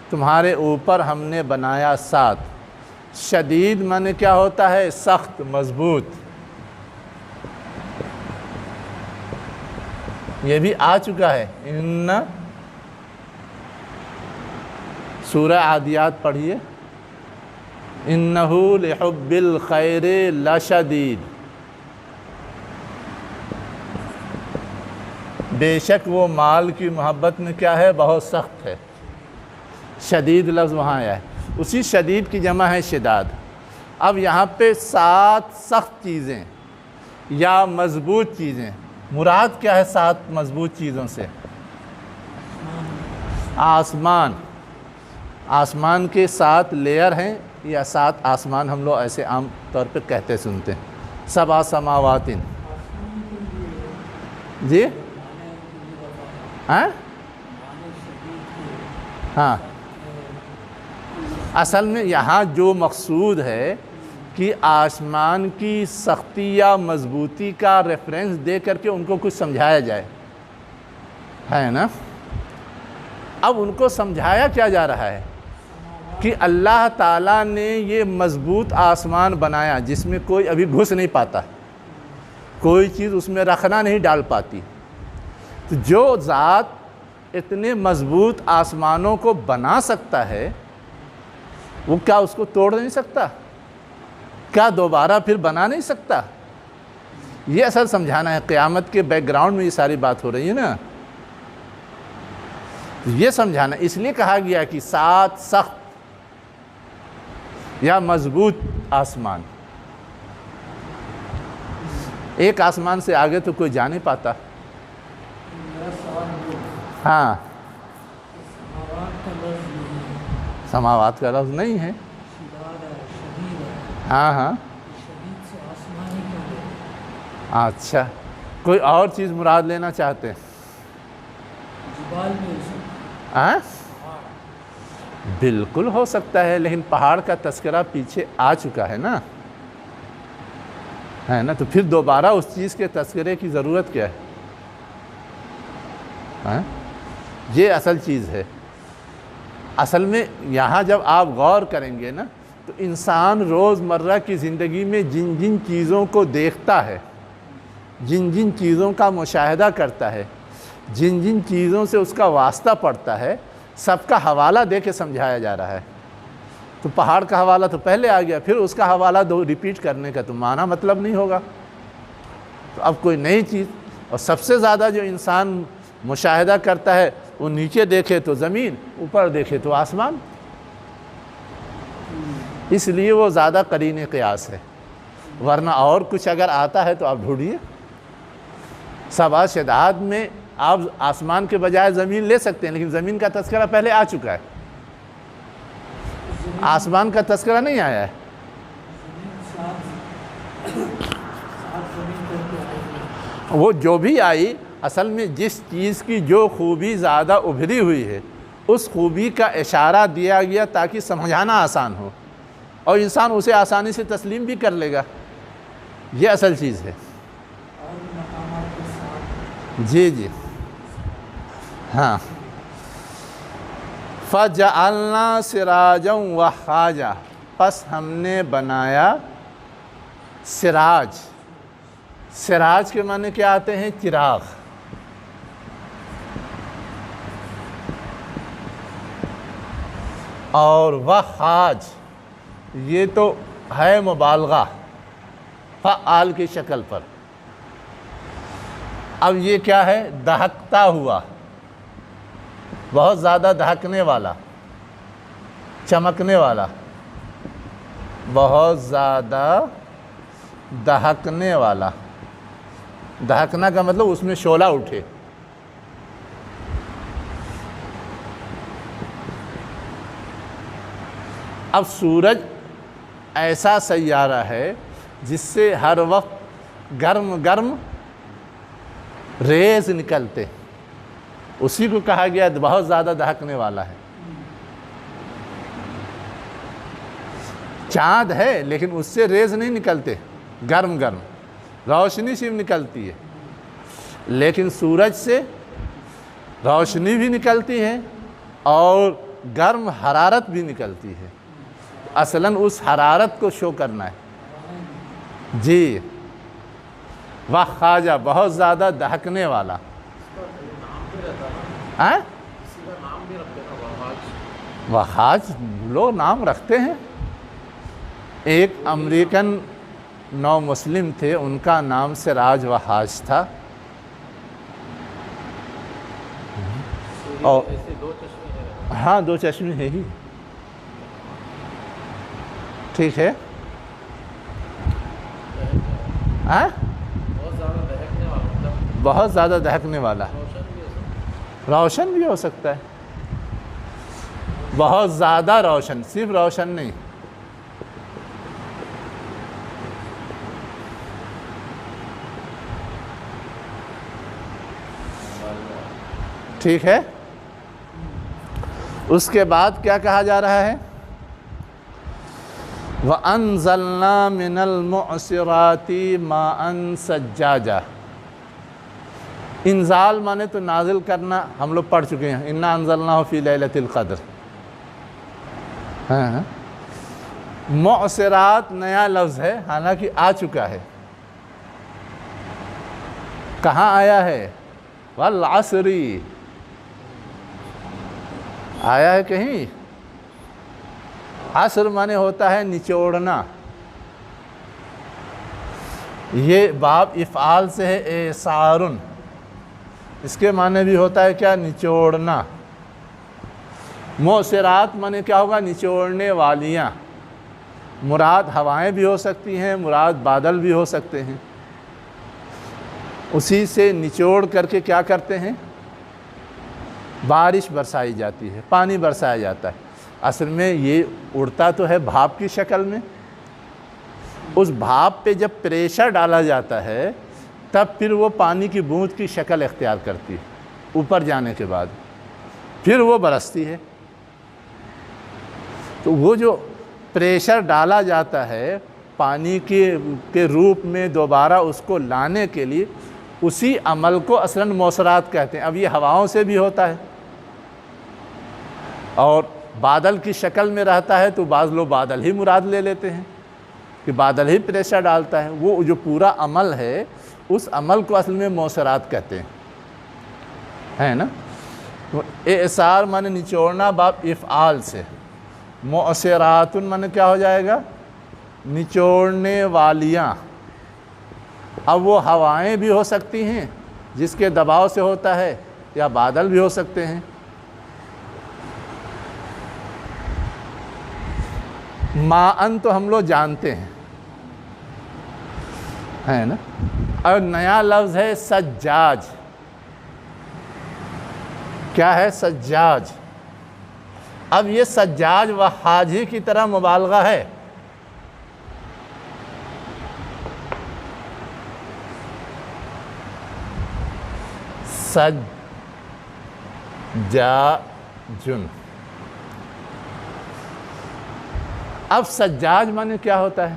تمہارے اوپر ہم نے بنایا 7۔ شدید مانے کیا ہوتا ہے؟ سخت، مضبوط، یہ بھی آ چکا ہے۔ ان سورہ عادیات پڑھیے، انہو لحب الخیر لشدید، بے شک وہ مال کی محبت میں کیا ہے؟ بہت سخت ہے۔ شدید لفظ وہاں آیا ہے، اسی شدید کی جمع ہے شداد۔ اب یہاں پہ 7 سخت چیزیں یا مضبوط چیزیں، مراد کیا ہے 7 مضبوط چیزوں سے؟ آسمان، آسمان کے 7 لیئر ہیں، یا 7 آسمان ہم لوگ ایسے عام طور پہ کہتے سنتے ہیں۔ 7 سماوات، جی ہاں، اصل میں یہاں جو مقصود ہے کہ آسمان کی سختی یا مضبوطی کا ریفرنس دے کر کے ان کو کچھ سمجھایا جائے، ہے نا؟ اب ان کو سمجھایا کیا جا رہا ہے کہ اللہ تعالیٰ نے یہ مضبوط آسمان بنایا جس میں کوئی ابھی گھس نہیں پاتا، کوئی چیز اس میں رکھنا نہیں ڈال پاتی۔ تو جو ذات اتنے مضبوط آسمانوں کو بنا سکتا ہے، وہ کیا اس کو توڑ نہیں سکتا؟ کیا دوبارہ پھر بنا نہیں سکتا؟ یہ اصل سمجھانا ہے۔ قیامت کے بیک گراؤنڈ میں یہ ساری بات ہو رہی ہے نا، یہ سمجھانا۔ اس لیے کہا گیا کہ 7 سخت یا مضبوط آسمان، ایک آسمان سے آگے تو کوئی جا نہیں پاتا۔ ہاں، سماوات کا لفظ نہیں ہے، ہاں ہاں، اچھا، کوئی اور چیز مراد لینا چاہتے ہیں؟ ہاں، بالکل ہو سکتا ہے، لیکن پہاڑ کا تذکرہ پیچھے آ چکا ہے نا، ہے نا؟ تو پھر دوبارہ اس چیز کے تذکرے کی ضرورت کیا ہے؟ یہ اصل چیز ہے۔ اصل میں یہاں جب آپ غور کریں گے نا، تو انسان روزمرہ کی زندگی میں جن جن چیزوں کو دیکھتا ہے، جن جن چیزوں کا مشاہدہ کرتا ہے، جن جن چیزوں سے اس کا واسطہ پڑتا ہے، سب کا حوالہ دے کے سمجھایا جا رہا ہے۔ تو پہاڑ کا حوالہ تو پہلے آ گیا، پھر اس کا حوالہ ریپیٹ کرنے کا تو معنی مطلب نہیں ہوگا۔ تو اب کوئی نئی چیز، اور سب سے زیادہ جو انسان مشاہدہ کرتا ہے، وہ نیچے دیکھے تو زمین، اوپر دیکھے تو آسمان، اس لیے وہ زیادہ قرین قیاس ہے۔ ورنہ اور کچھ اگر آتا ہے تو آپ ڈھونڈیے۔ 7 شداد میں آپ آسمان کے بجائے زمین لے سکتے ہیں، لیکن زمین کا تذکرہ پہلے آ چکا ہے، آسمان کا تذکرہ نہیں آیا ہے۔ وہ جو بھی آئی، اصل میں جس چیز کی جو خوبی زیادہ ابھری ہوئی ہے، اس خوبی کا اشارہ دیا گیا تاکہ سمجھانا آسان ہو، اور انسان اسے آسانی سے تسلیم بھی کر لے گا۔ یہ اصل چیز ہے۔ جی جی ہاں، فَجَعَلْنَا سِرَاجًا وَحَّاجًا، پس ہم نے بنایا سراج۔ سراج کے معنی کیا آتے ہیں؟ چراغ۔ اور وحاج، یہ تو ہے مبالغہ، فعال کی شکل پر۔ اب یہ کیا ہے؟ دہکتا ہوا، بہت زیادہ دہکنے والا، چمکنے والا، بہت زیادہ دہکنے والا۔ دہکنا کا مطلب اس میں شعلہ اٹھے۔ اب سورج ایسا سیارہ ہے جس سے ہر وقت گرم گرم ریز نکلتے، اسی کو کہا گیا بہت زیادہ دہکنے والا ہے۔ چاند ہے لیکن اس سے ریز نہیں نکلتے، گرم گرم روشنی صرف نکلتی ہے، لیکن سورج سے روشنی بھی نکلتی ہے اور گرم حرارت بھی نکلتی ہے، اصلاً اس حرارت کو شو کرنا ہے۔ جی، وہ خواجہ بہت زیادہ دہکنے والا۔ وحاج لوگ نام رکھتے ہیں۔ ایک امریکن نو مسلم تھے، ان کا نام سراج وحاج تھا، اور ہاں 2 چشمے ہے ہی، ٹھیک ہے۔ بہت زیادہ دہکنے والا، روشن بھی ہو سکتا ہے، بہت زیادہ روشن، صرف روشن نہیں۔ ٹھیک ہے، اس کے بعد کیا کہا جا رہا ہے؟ وَأَنزَلْنَا مِنَ الْمُعْصِرَاتِ مَاءً ثَجَّاجًا۔ انزال مانے تو نازل کرنا، ہم لوگ پڑھ چکے ہیں، اِنَّا أَنزَلْنَاهُ فِي لَيْلَةِ الْقَدْرِ۔ معصرات نیا لفظ ہے، حالانکہ آ چکا ہے۔ کہاں آیا ہے؟ وَالْعَصْرِ آیا ہے کہیں؟ عصر مانے ہوتا ہے نچوڑنا، یہ باب افعال سے ہے، اعصارن، اس کے معنی بھی ہوتا ہے کیا؟ نچوڑنا۔ معصرات مانے کیا ہوگا؟ نچوڑنے والیاں، مراد ہوائیں بھی ہو سکتی ہیں، مراد بادل بھی ہو سکتے ہیں، اسی سے نچوڑ کر کے کیا کرتے ہیں؟ بارش برسائی جاتی ہے، پانی برسایا جاتا ہے۔ اصل میں یہ اڑتا تو ہے بھاپ کی شکل میں، اس بھاپ پہ جب پریشر ڈالا جاتا ہے تب پھر وہ پانی کی بوند کی شکل اختیار کرتی ہے، اوپر جانے کے بعد پھر وہ برستی ہے۔ تو وہ جو پریشر ڈالا جاتا ہے پانی کے روپ میں دوبارہ اس کو لانے کے لیے، اسی عمل کو اصلاً معصرات کہتے ہیں۔ اب یہ ہواؤں سے بھی ہوتا ہے، اور بادل کی شکل میں رہتا ہے تو بعض لوگ بادل ہی مراد لے لیتے ہیں کہ بادل ہی پریشر ڈالتا ہے۔ وہ جو پورا عمل ہے اس عمل کو اصل میں معصرات کہتے ہیں، ہے نا۔ اعصار مانے نچوڑنا، باب افعال سے۔ معصرات مانے کیا ہو جائے گا؟ نچوڑنے والیاں۔ اب وہ ہوائیں بھی ہو سکتی ہیں جس کے دباؤ سے ہوتا ہے، یا بادل بھی ہو سکتے ہیں۔ ماءً تو ہم لوگ جانتے ہیں، ہے نا۔ اور نیا لفظ ہے سجاج۔ کیا ہے؟ سجاج۔ اب یہ سجاج وحاج ہی کی طرح مبالغہ ہے۔ سجاجن۔ اب سجاج مانے کیا ہوتا ہے؟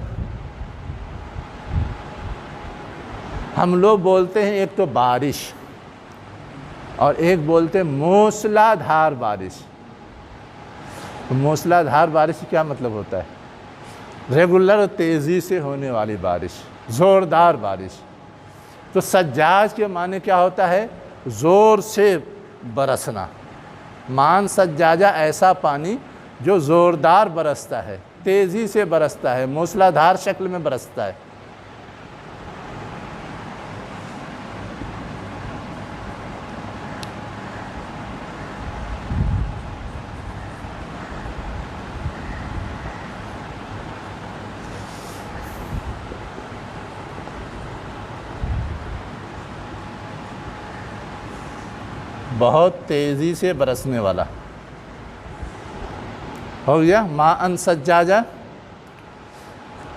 ہم لوگ بولتے ہیں ایک تو بارش، اور ایک بولتے ہیں موسلا دھار بارش۔ موسلا دھار بارش کیا مطلب ہوتا ہے؟ ریگولر تیزی سے ہونے والی بارش، زوردار بارش۔ تو سجاج کے معنی کیا ہوتا ہے؟ زور سے برسنا۔ مان سجاجہ، ایسا پانی جو زوردار برستا ہے، تیزی سے برستا ہے، موسلا دھار شکل میں برستا ہے۔ بہت تیزی سے برسنے والا ہو گیا ماءً سجاجا۔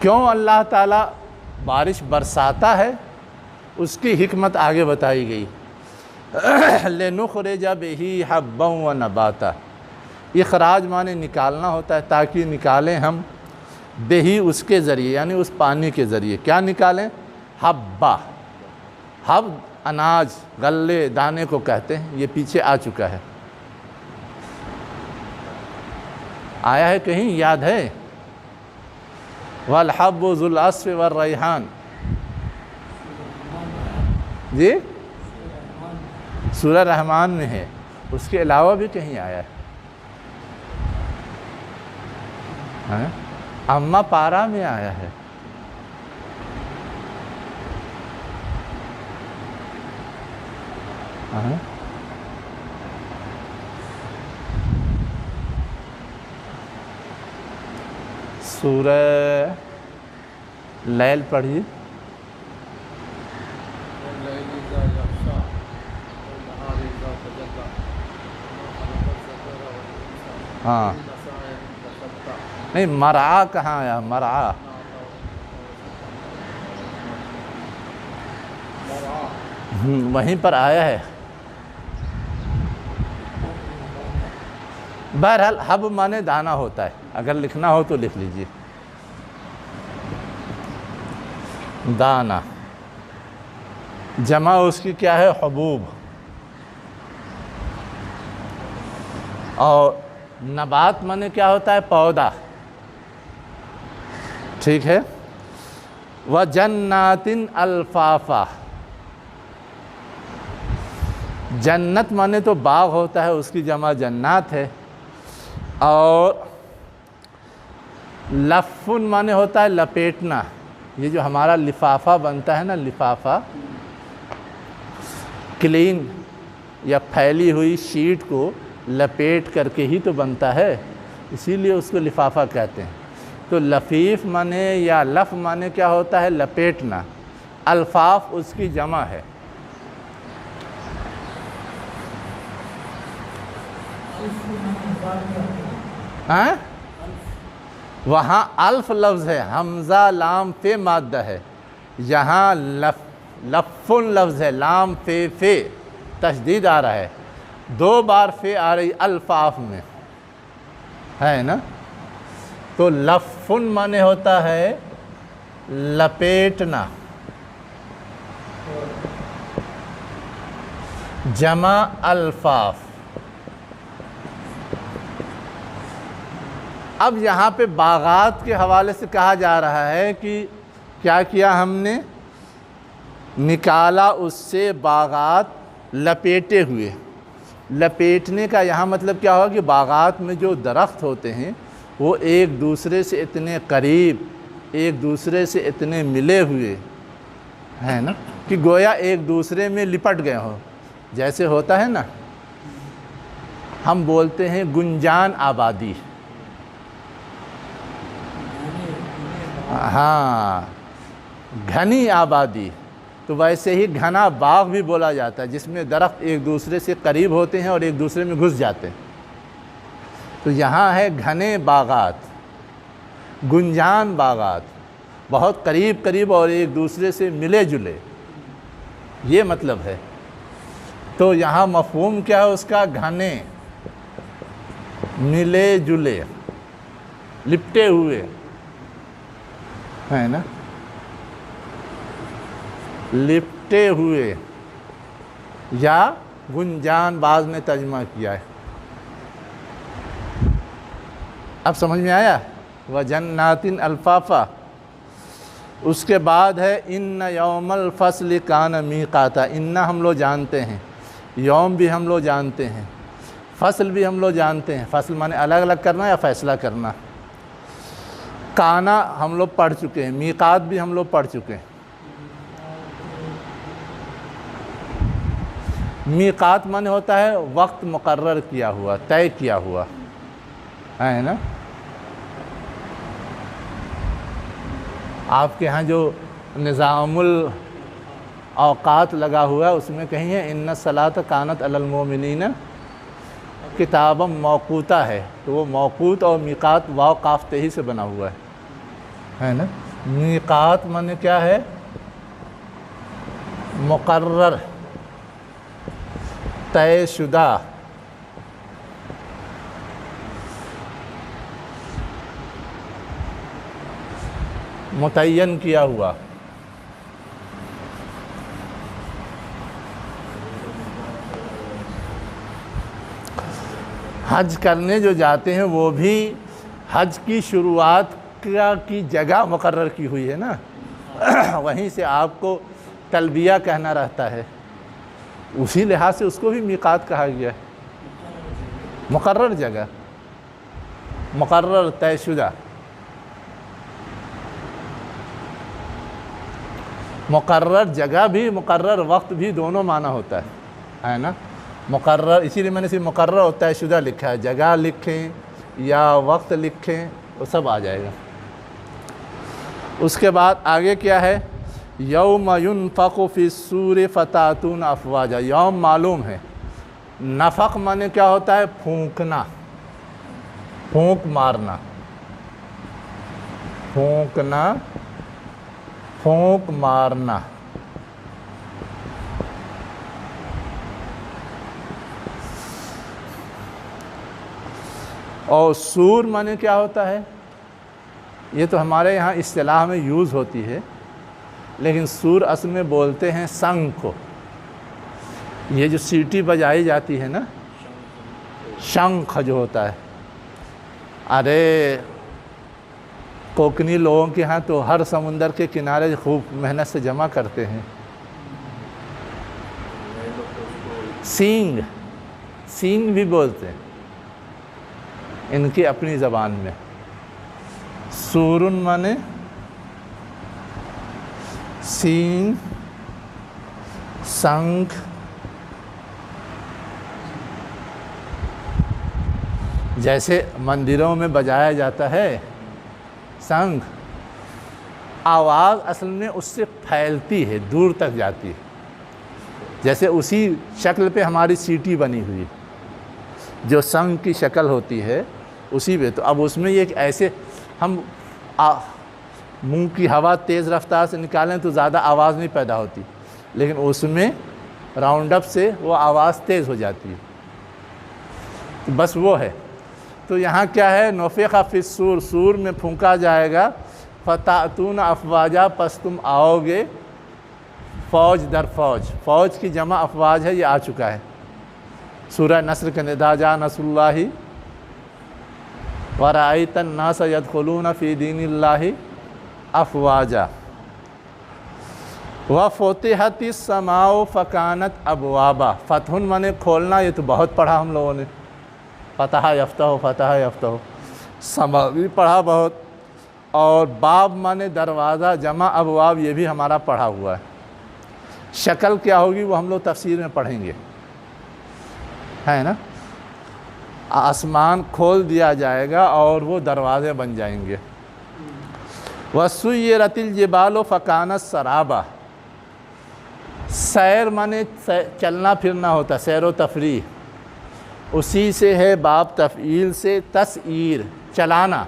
کیوں اللہ تعالیٰ بارش برساتا ہے اس کی حکمت آگے بتائی گئی۔ لنخرج بہ حبا و نباتا، اخراج معنی نکالنا ہوتا ہے، تاکہ نکالیں ہم بہی اس کے ذریعے، یعنی اس پانی کے ذریعے کیا نکالیں؟ حبا، حب اناج غلے دانے کو کہتے ہیں، یہ پیچھے آ چکا ہے، آیا ہے کہیں یاد ہے؟ والحب ذو العصف والریحان، جی سورہ رحمان میں ہے، اس کے علاوہ بھی کہیں آیا ہے، اما پارا میں آیا ہے، سورہ لیل پڑھیے، ہاں نہیں مرعا کہاں آیا؟ مرعا وہیں پر آیا ہے، بہرحال حب مانے دانا ہوتا ہے، اگر لکھنا ہو تو لکھ لیجئے، دانا، جمع اس کی کیا ہے؟ حبوب، اور نبات مانے کیا ہوتا ہے؟ پودا، ٹھیک ہے؟ وَجَنَّاتٍ الْفَافَا، جنت مانے تو باغ ہوتا ہے، اس کی جمع جنات ہے، اور لفن مانے ہوتا ہے لپیٹنا، یہ جو ہمارا لفافہ بنتا ہے نا، لفافہ کلین یا پھیلی ہوئی شیٹ کو لپیٹ کر کے ہی تو بنتا ہے، اسی لیے اس کو لفافہ کہتے ہیں، تو لفیف مانے یا لف مانے کیا ہوتا ہے؟ لپیٹنا، الفاف اس کی جمع ہے، ہاں وہاں الف لفظ ہے، حمزہ لام فے مادہ ہے، یہاں لفن لفظ ہے، لام فے فے تشدید آ رہا ہے، دو بار فے آ رہی الفاف میں ہے نا، تو لفن مانے ہوتا ہے لپیٹنا، جمع الفاف۔ اب یہاں پہ باغات کے حوالے سے کہا جا رہا ہے کہ کیا کیا ہم نے؟ نکالا اس سے باغات لپیٹے ہوئے، لپیٹنے کا یہاں مطلب کیا ہوگا کہ باغات میں جو درخت ہوتے ہیں وہ ایک دوسرے سے اتنے قریب، ایک دوسرے سے اتنے ملے ہوئے ہیں نا کہ گویا ایک دوسرے میں لپٹ گئے ہوں، جیسے ہوتا ہے نا، ہم بولتے ہیں گنجان آبادی، ہاں گھنی آبادی، تو ویسے ہی گھنا باغ بھی بولا جاتا ہے جس میں درخت ایک دوسرے سے قریب ہوتے ہیں اور ایک دوسرے میں گھس جاتے ہیں، تو یہاں ہے گھنے باغات، گنجان باغات، بہت قریب قریب اور ایک دوسرے سے ملے جلے، یہ مطلب ہے، تو یہاں مفہوم کیا ہے اس کا؟ گھنے، ملے جلے، لپٹے ہوئے ہے نا، لپٹے ہوئے، یا گنجان بعض میں ترجمہ کیا ہے، اب سمجھ میں آیا؟ وَجَنَّاتٍ الْفَافَا، اس کے بعد ہے اِنَّ یوم الفصل کان میقاتا، اِنَّ ہم لوگ جانتے ہیں، یوم بھی ہم لوگ جانتے ہیں، فصل بھی ہم لوگ جانتے ہیں، فصل مانے الگ الگ کرنا یا فیصلہ کرنا، کانا ہم لوگ پڑھ چکے ہیں، میقات بھی ہم لوگ پڑھ چکے ہیں، میقات مانے ہوتا ہے وقت مقرر کیا ہوا، طے کیا ہوا ہے نا، آپ کے ہاں جو نظام الاوقات لگا ہوا ہے اس میں کہیں ہے ان الصلاۃ کانت علی المؤمنین کتابا موقوتا ہے، تو وہ موقوت اور میقات واو قاف تہی سے بنا ہوا ہے نا، میقات مانے کیا ہے؟ مقرر، طے شدہ، متعین کیا ہوا، حج کرنے جو جاتے ہیں وہ بھی حج کی شروعات کی جگہ مقرر کی ہوئی ہے نا، وہیں سے آپ کو تلبیہ کہنا رہتا ہے، اسی لحاظ سے اس کو بھی میقات کہا گیا ہے، مقرر جگہ، مقرر طے شدہ، مقرر جگہ بھی مقرر وقت بھی دونوں معنی ہوتا ہے نا، مقرر، اسی لیے میں نے صرف مقرر اور طے شدہ لکھا ہے، جگہ لکھیں یا وقت لکھیں وہ سب آ جائے گا۔ اس کے بعد آگے کیا ہے، یوم ینفخ فی الصور فتأتون افواجا، یوم معلوم ہے، نفخ معنی کیا ہوتا ہے، پھونکنا، پھونک مارنا، پھونکنا، پھونک مارنا، اور سور معنی کیا ہوتا ہے، یہ تو ہمارے یہاں اصطلاح میں یوز ہوتی ہے، لیکن سور اصل میں بولتے ہیں سنگ کو، یہ جو سیٹی بجائی جاتی ہے نا، شنخ جو ہوتا ہے، ارے کوکنی لوگوں کے ہاں تو ہر سمندر کے کنارے خوب محنت سے جمع کرتے ہیں، سینگ، سینگ بھی بولتے ہیں ان کی اپنی زبان میں، سورن مانے سینگ، سنگ، جیسے مندروں میں بجایا جاتا ہے سنگ، آواز اصل میں اس سے پھیلتی ہے، دور تک جاتی ہے، جیسے اسی شکل پہ ہماری سیٹی بنی ہوئی جو سنگ کی شکل ہوتی ہے اسی پہ، تو اب اس میں یہ ایسے ہم منہ کی ہوا تیز رفتار سے نکالیں تو زیادہ آواز نہیں پیدا ہوتی، لیکن اس میں راؤنڈ اپ سے وہ آواز تیز ہو جاتی ہے، بس وہ ہے۔ تو یہاں کیا ہے، نفخ فی الصور، سور میں پھونکا جائے گا، فتأتون افواجا، پس تم آؤ گے فوج در فوج، فوج کی جمع افواج ہے، یہ آ چکا ہے سورہ نصر کے اذا جاء نصر اللہ ورأیت الناس یدخلون فی دین اللہ افواجا، وفتحت السماء فکانت ابوابا، فتح معنی کھولنا، یہ تو بہت پڑھا ہم لوگوں نے، فتح یفتح، فتح یفتح، سما بھی پڑھا بہت، اور باب معنی دروازہ، جمع ابواب، یہ بھی ہمارا پڑھا ہوا ہے، شکل کیا ہوگی وہ ہم لوگ تفسیر میں پڑھیں گے، ہے نا، آسمان کھول دیا جائے گا اور وہ دروازے بن جائیں گے، وَسُيِّرَتِ الْجِبَالُ فَكَانَتْ سَرَابًا، سیر معنی چلنا پھرنا ہوتا، سیر و تفریح، اسی سے ہے باب تفعیل سے تسعیر، چلانا،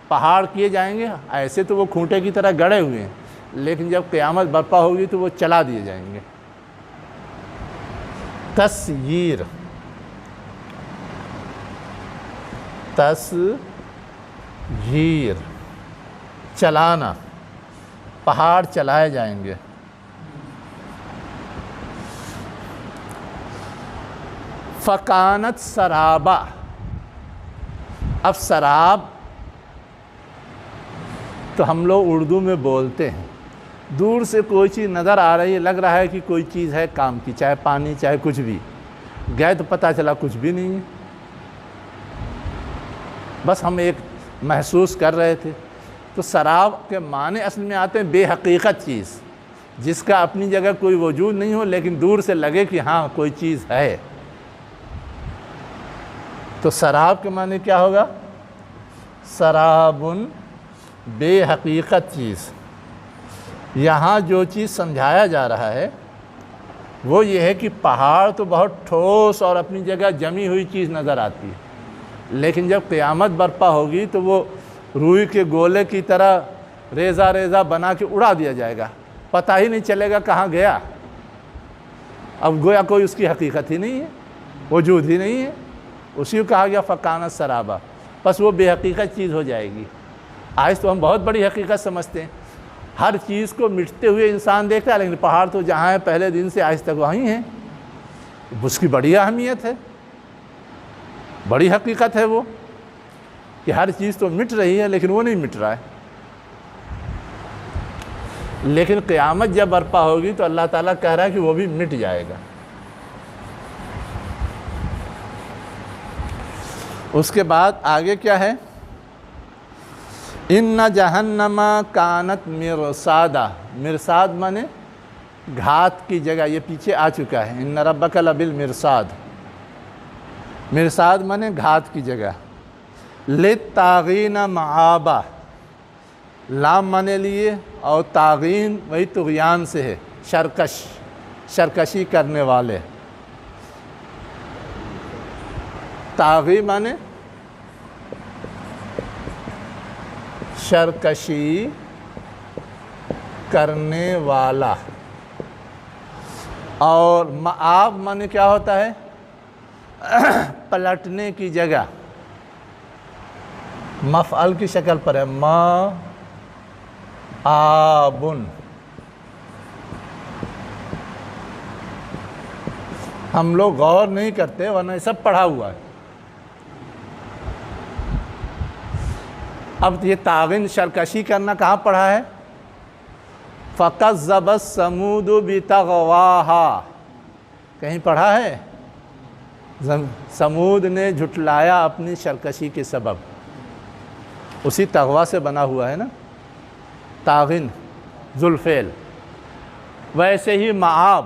پہاڑ کیے جائیں گے، ایسے تو وہ کھوٹے کی طرح گڑے ہوئے ہیں، لیکن جب قیامت برپا ہوگی تو وہ چلا دیے جائیں گے، تسعیر، تسعیر، چلانا، پہاڑ چلائے جائیں گے، فکانت سرابا، اب سراب تو ہم لوگ اردو میں بولتے ہیں، دور سے کوئی چیز نظر آ رہی ہے، لگ رہا ہے کہ کوئی چیز ہے کام کی، چاہے پانی چاہے کچھ بھی، گئے تو پتہ چلا کچھ بھی نہیں ہے، بس ہم ایک محسوس کر رہے تھے۔ تو سراب کے معنی اصل میں آتے ہیں بے حقیقت چیز، جس کا اپنی جگہ کوئی وجود نہیں ہو لیکن دور سے لگے کہ ہاں کوئی چیز ہے، تو سراب کے معنی کیا ہوگا، سرابن، بے حقیقت چیز۔ یہاں جو چیز سمجھایا جا رہا ہے وہ یہ ہے کہ پہاڑ تو بہت ٹھوس اور اپنی جگہ جمی ہوئی چیز نظر آتی ہے، لیکن جب قیامت برپا ہوگی تو وہ روئی کے گولے کی طرح ریزہ ریزہ بنا کے اڑا دیا جائے گا، پتہ ہی نہیں چلے گا کہاں گیا، اب گویا کوئی اس کی حقیقت ہی نہیں ہے، وجود ہی نہیں ہے، اسی کو کہا گیا فکانت سرابا، بس وہ بے حقیقت چیز ہو جائے گی۔ آج تو ہم بہت بڑی حقیقت سمجھتے ہیں، ہر چیز کو مٹتے ہوئے انسان دیکھتا ہے، لیکن پہاڑ تو جہاں ہیں پہلے دن سے آج تک وہیں ہیں، اس کی بڑی اہمیت ہے، بڑی حقیقت ہے وہ، کہ ہر چیز تو مٹ رہی ہے لیکن وہ نہیں مٹ رہا ہے۔ لیکن قیامت جب برپا ہوگی تو اللہ تعالیٰ کہہ رہا ہے کہ وہ بھی مٹ جائے گا۔ اس کے بعد آگے کیا ہے؟ ان جہنم کانت مرصادا، مرصاد مانے گھات کی جگہ، یہ پیچھے آ چکا ہے، ان ربک لبالمرصاد، مرصاد مانے گھات کی جگہ، للطاغین مآبا، لام مانے لیے، اور طاغین وہی طغیان سے ہے، شرکش، شرکشی کرنے والے، طاغی مانے شرکشی کرنے والا، اور مآب مانے کیا ہوتا ہے؟ پلٹنے کی جگہ، مفعل کی شکل پر ہے، مآبن۔ ہم لوگ غور نہیں کرتے ورنہ یہ سب پڑھا ہوا ہے۔ اب یہ طاغن شرکشی کرنا کہاں پڑھا ہے؟ فَكَذَّبَ الثَّمُودُ بِطَغْوَاهَا، کہیں پڑھا ہے؟ سمود نے جھٹلایا اپنی شرکشی کے سبب، اسی تغوا سے بنا ہوا ہے نا، طاغن ذوالفعل۔ ویسے ہی مآب،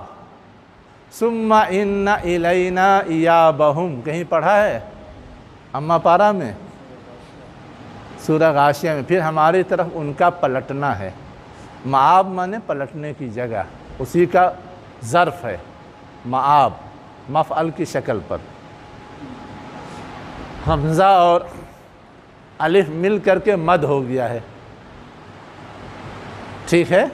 ثُمَّ إِنَّ إِلَيْنَا إِيَابَهُمْ، کہیں پڑھا ہے اما پارہ میں، سورہ غاشیہ میں، پھر ہماری طرف ان کا پلٹنا ہے۔ مآب مانے پلٹنے کی جگہ، اسی کا ظرف ہے مآب، مفعل کی شکل پر، حمزہ اور الف مل کر کے مد ہو گیا ہے، ٹھیک ہے۔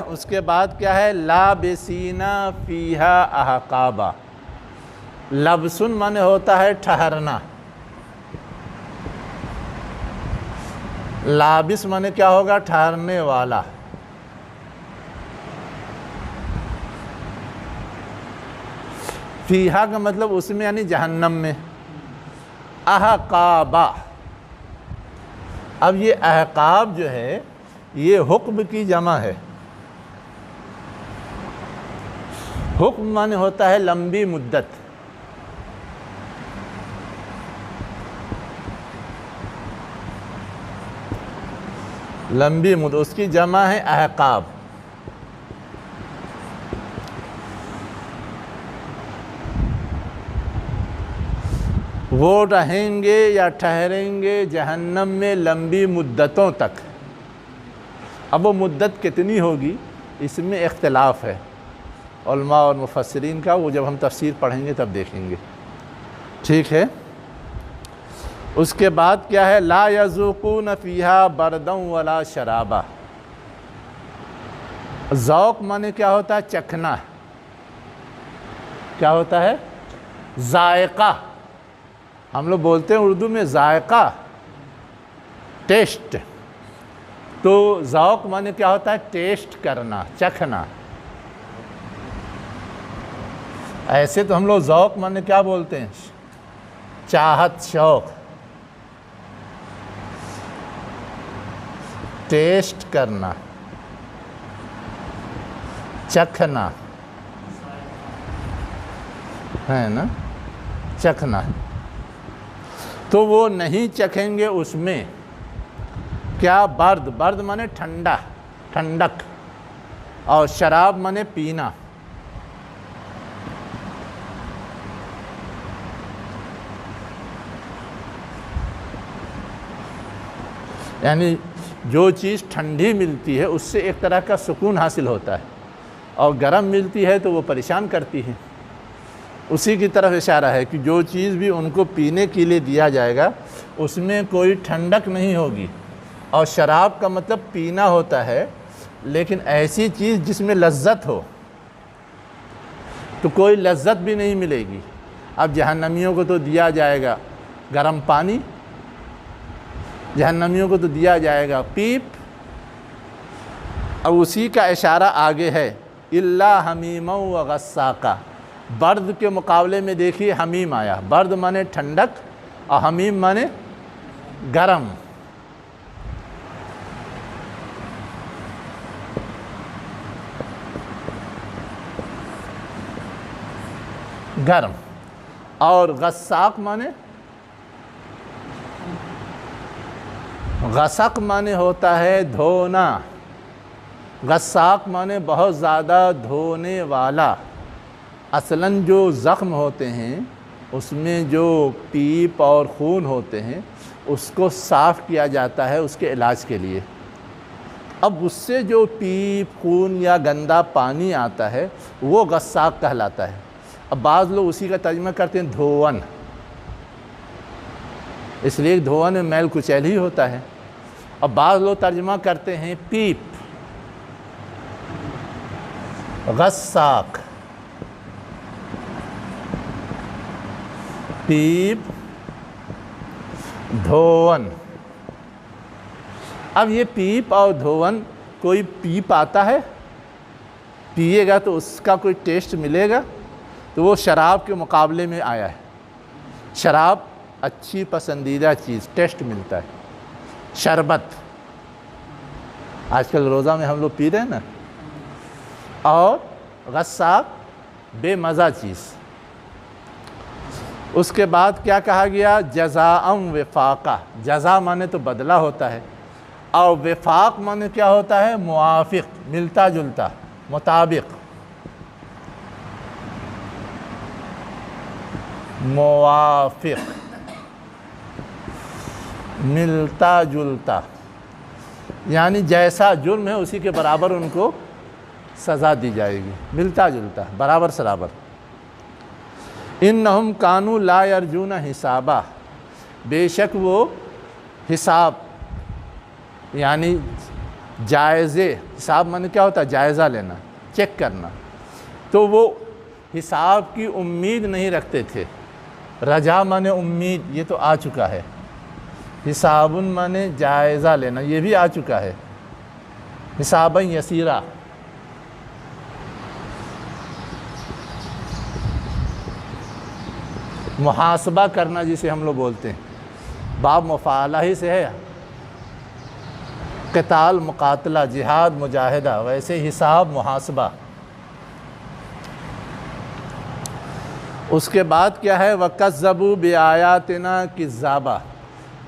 اس کے بعد کیا ہے؟ لابسین فیہا احقابا، لبسن مانے ہوتا ہے ٹھہرنا، لابس مانے کیا ہوگا؟ ٹھہرنے والا۔ فیہا کا مطلب اس میں یعنی جہنم میں، احقابا، اب یہ احقاب جو ہے یہ حقب کی جمع ہے، حقب مانے ہوتا ہے لمبی مدت، لمبی مدت، اس کی جمع ہے احقاب۔ وہ رہیں گے یا ٹھہریں گے جہنم میں لمبی مدتوں تک۔ اب وہ مدت کتنی ہوگی اس میں اختلاف ہے علماء اور مفسرین کا، وہ جب ہم تفسیر پڑھیں گے تب دیکھیں گے، ٹھیک ہے۔ اس کے بعد کیا ہے؟ لا یذوقون فیہا بردا ولا شرابا، ذوق مانے کیا ہوتا ہے؟ چکھنا، کیا ہوتا ہے؟ ذائقہ، ہم لوگ بولتے ہیں اردو میں ذائقہ، ٹیسٹ، تو ذوق مانے کیا ہوتا ہے؟ ٹیسٹ کرنا، چکھنا۔ ایسے تو ہم لوگ ذوق مانے کیا بولتے ہیں؟ چاہت، شوق، ٹیسٹ کرنا، چکھنا ہے نا، چکھنا۔ تو وہ نہیں چکھیں گے اس میں، کیا؟ برد، برد مانے ٹھنڈا، ٹھنڈک، اور شراب مانے پینا۔ یعنی جو چیز ٹھنڈی ملتی ہے اس سے ایک طرح کا سکون حاصل ہوتا ہے، اور گرم ملتی ہے تو وہ پریشان کرتی ہے، اسی کی طرف اشارہ ہے کہ جو چیز بھی ان کو پینے کے لیے دیا جائے گا اس میں کوئی ٹھنڈک نہیں ہوگی، اور شراب کا مطلب پینا ہوتا ہے، لیکن ایسی چیز جس میں لذت ہو، تو کوئی لذت بھی نہیں ملے گی۔ اب جہنمیوں کو تو دیا جائے گا گرم پانی، جہنمیوں کو تو دیا جائے گا پیپ، اور اسی کا اشارہ آگے ہے الا حمیما و غساقا۔ برد کے مقابلے میں دیکھیے حمیم آیا، برد مانے ٹھنڈک اور حمیم مانے گرم۔ گرم، اور غساق مانے، غسق مانے ہوتا ہے دھونا، غساق مانے بہت زیادہ دھونے والا۔ اصلاً جو زخم ہوتے ہیں اس میں جو پیپ اور خون ہوتے ہیں اس کو صاف کیا جاتا ہے اس کے علاج کے لیے۔ اب اس سے جو پیپ، خون یا گندا پانی آتا ہے وہ غساق کہلاتا ہے۔ اب بعض لوگ اسی کا ترجمہ کرتے ہیں دھون، اس لیے دھون میں میل کچیل ہی ہوتا ہے۔ اب بعض لوگ ترجمہ کرتے ہیں پیپ، غساق، پیپ، دھون۔ اب یہ پیپ اور دھون، کوئی پیپ آتا ہے پیے گا تو اس کا کوئی ٹیسٹ ملے گا؟ تو وہ شراب کے مقابلے میں آیا ہے۔ شراب اچھی پسندیدہ چیز، ٹیسٹ ملتا ہے۔ شربت آج کل روزہ میں ہم لوگ پی رہے ہیں نا، اور غساق بے مزہ چیز۔ اس کے بعد کیا کہا گیا؟ جزاء وفاقہ۔ جزا مانے تو بدلہ ہوتا ہے، اور وفاق مانے کیا ہوتا ہے؟ موافق، ملتا جلتا، مطابق، موافق، ملتا جلتا، یعنی جیسا جرم ہے اسی کے برابر ان کو سزا دی جائے گی، ملتا جلتا، برابر سرابر۔ انہم کانوا لا یرجون حسابا، بے شک وہ حساب یعنی جائزے، حساب مانے کیا ہوتا ہے؟ جائزہ لینا، چیک کرنا، تو وہ حساب کی امید نہیں رکھتے تھے۔ رجا مانے امید، یہ تو آ چکا ہے۔ حساب مانے جائزہ لینا، یہ بھی آ چکا ہے۔ حسابا یسیرا، محاسبہ کرنا جسے ہم لوگ بولتے ہیں، باب مفاعلہ ہی سے ہے، قتال مقاتلہ، جہاد مجاہدہ، ویسے حساب محاسبہ۔ اس کے بعد کیا ہے؟ وَكَذَّبُوا بِآيَاتِنَا كِذَّابًا۔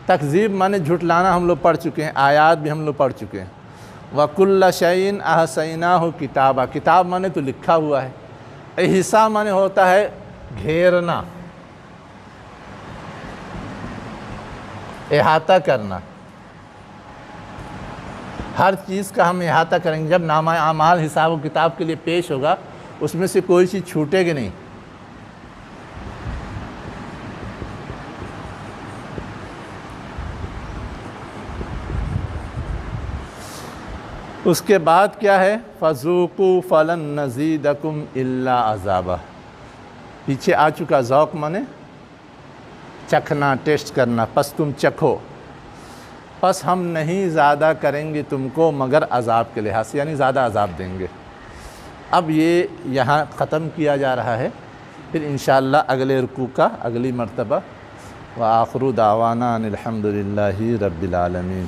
تکذیب مانے جھٹلانا ہم لوگ پڑھ چکے ہیں، آیات بھی ہم لوگ پڑھ چکے ہیں۔ وَكُلَّ شَيْءٍ أَحْصَيْنَاهُ كِتَابًا، کتاب مانے تو لکھا ہوا ہے۔ احصاء مانے ہوتا ہے گھیرنا، احاطہ کرنا، ہر چیز کا ہم احاطہ کریں گے۔ جب نامہ اعمال حساب و کتاب کے لیے پیش ہوگا اس میں سے کوئی چیز چھوٹے گی نہیں۔ اس کے بعد کیا ہے؟ فَذُوقُوا فَلَن نَّزِيدَكُمْ إِلَّا عَذَابًا، پیچھے آ چکا۔ ذوق مانے چکھنا، ٹیسٹ کرنا، پس تم چکھو، پس ہم نہیں زیادہ کریں گے تم کو مگر عذاب کے لحاظ سے، یعنی زیادہ عذاب دیں گے۔ اب یہ یہاں ختم کیا جا رہا ہے، پھر انشاءاللہ اگلے رکوع کا اگلی مرتبہ۔ وآخر دعوانا ان الحمد للہ رب العالمین۔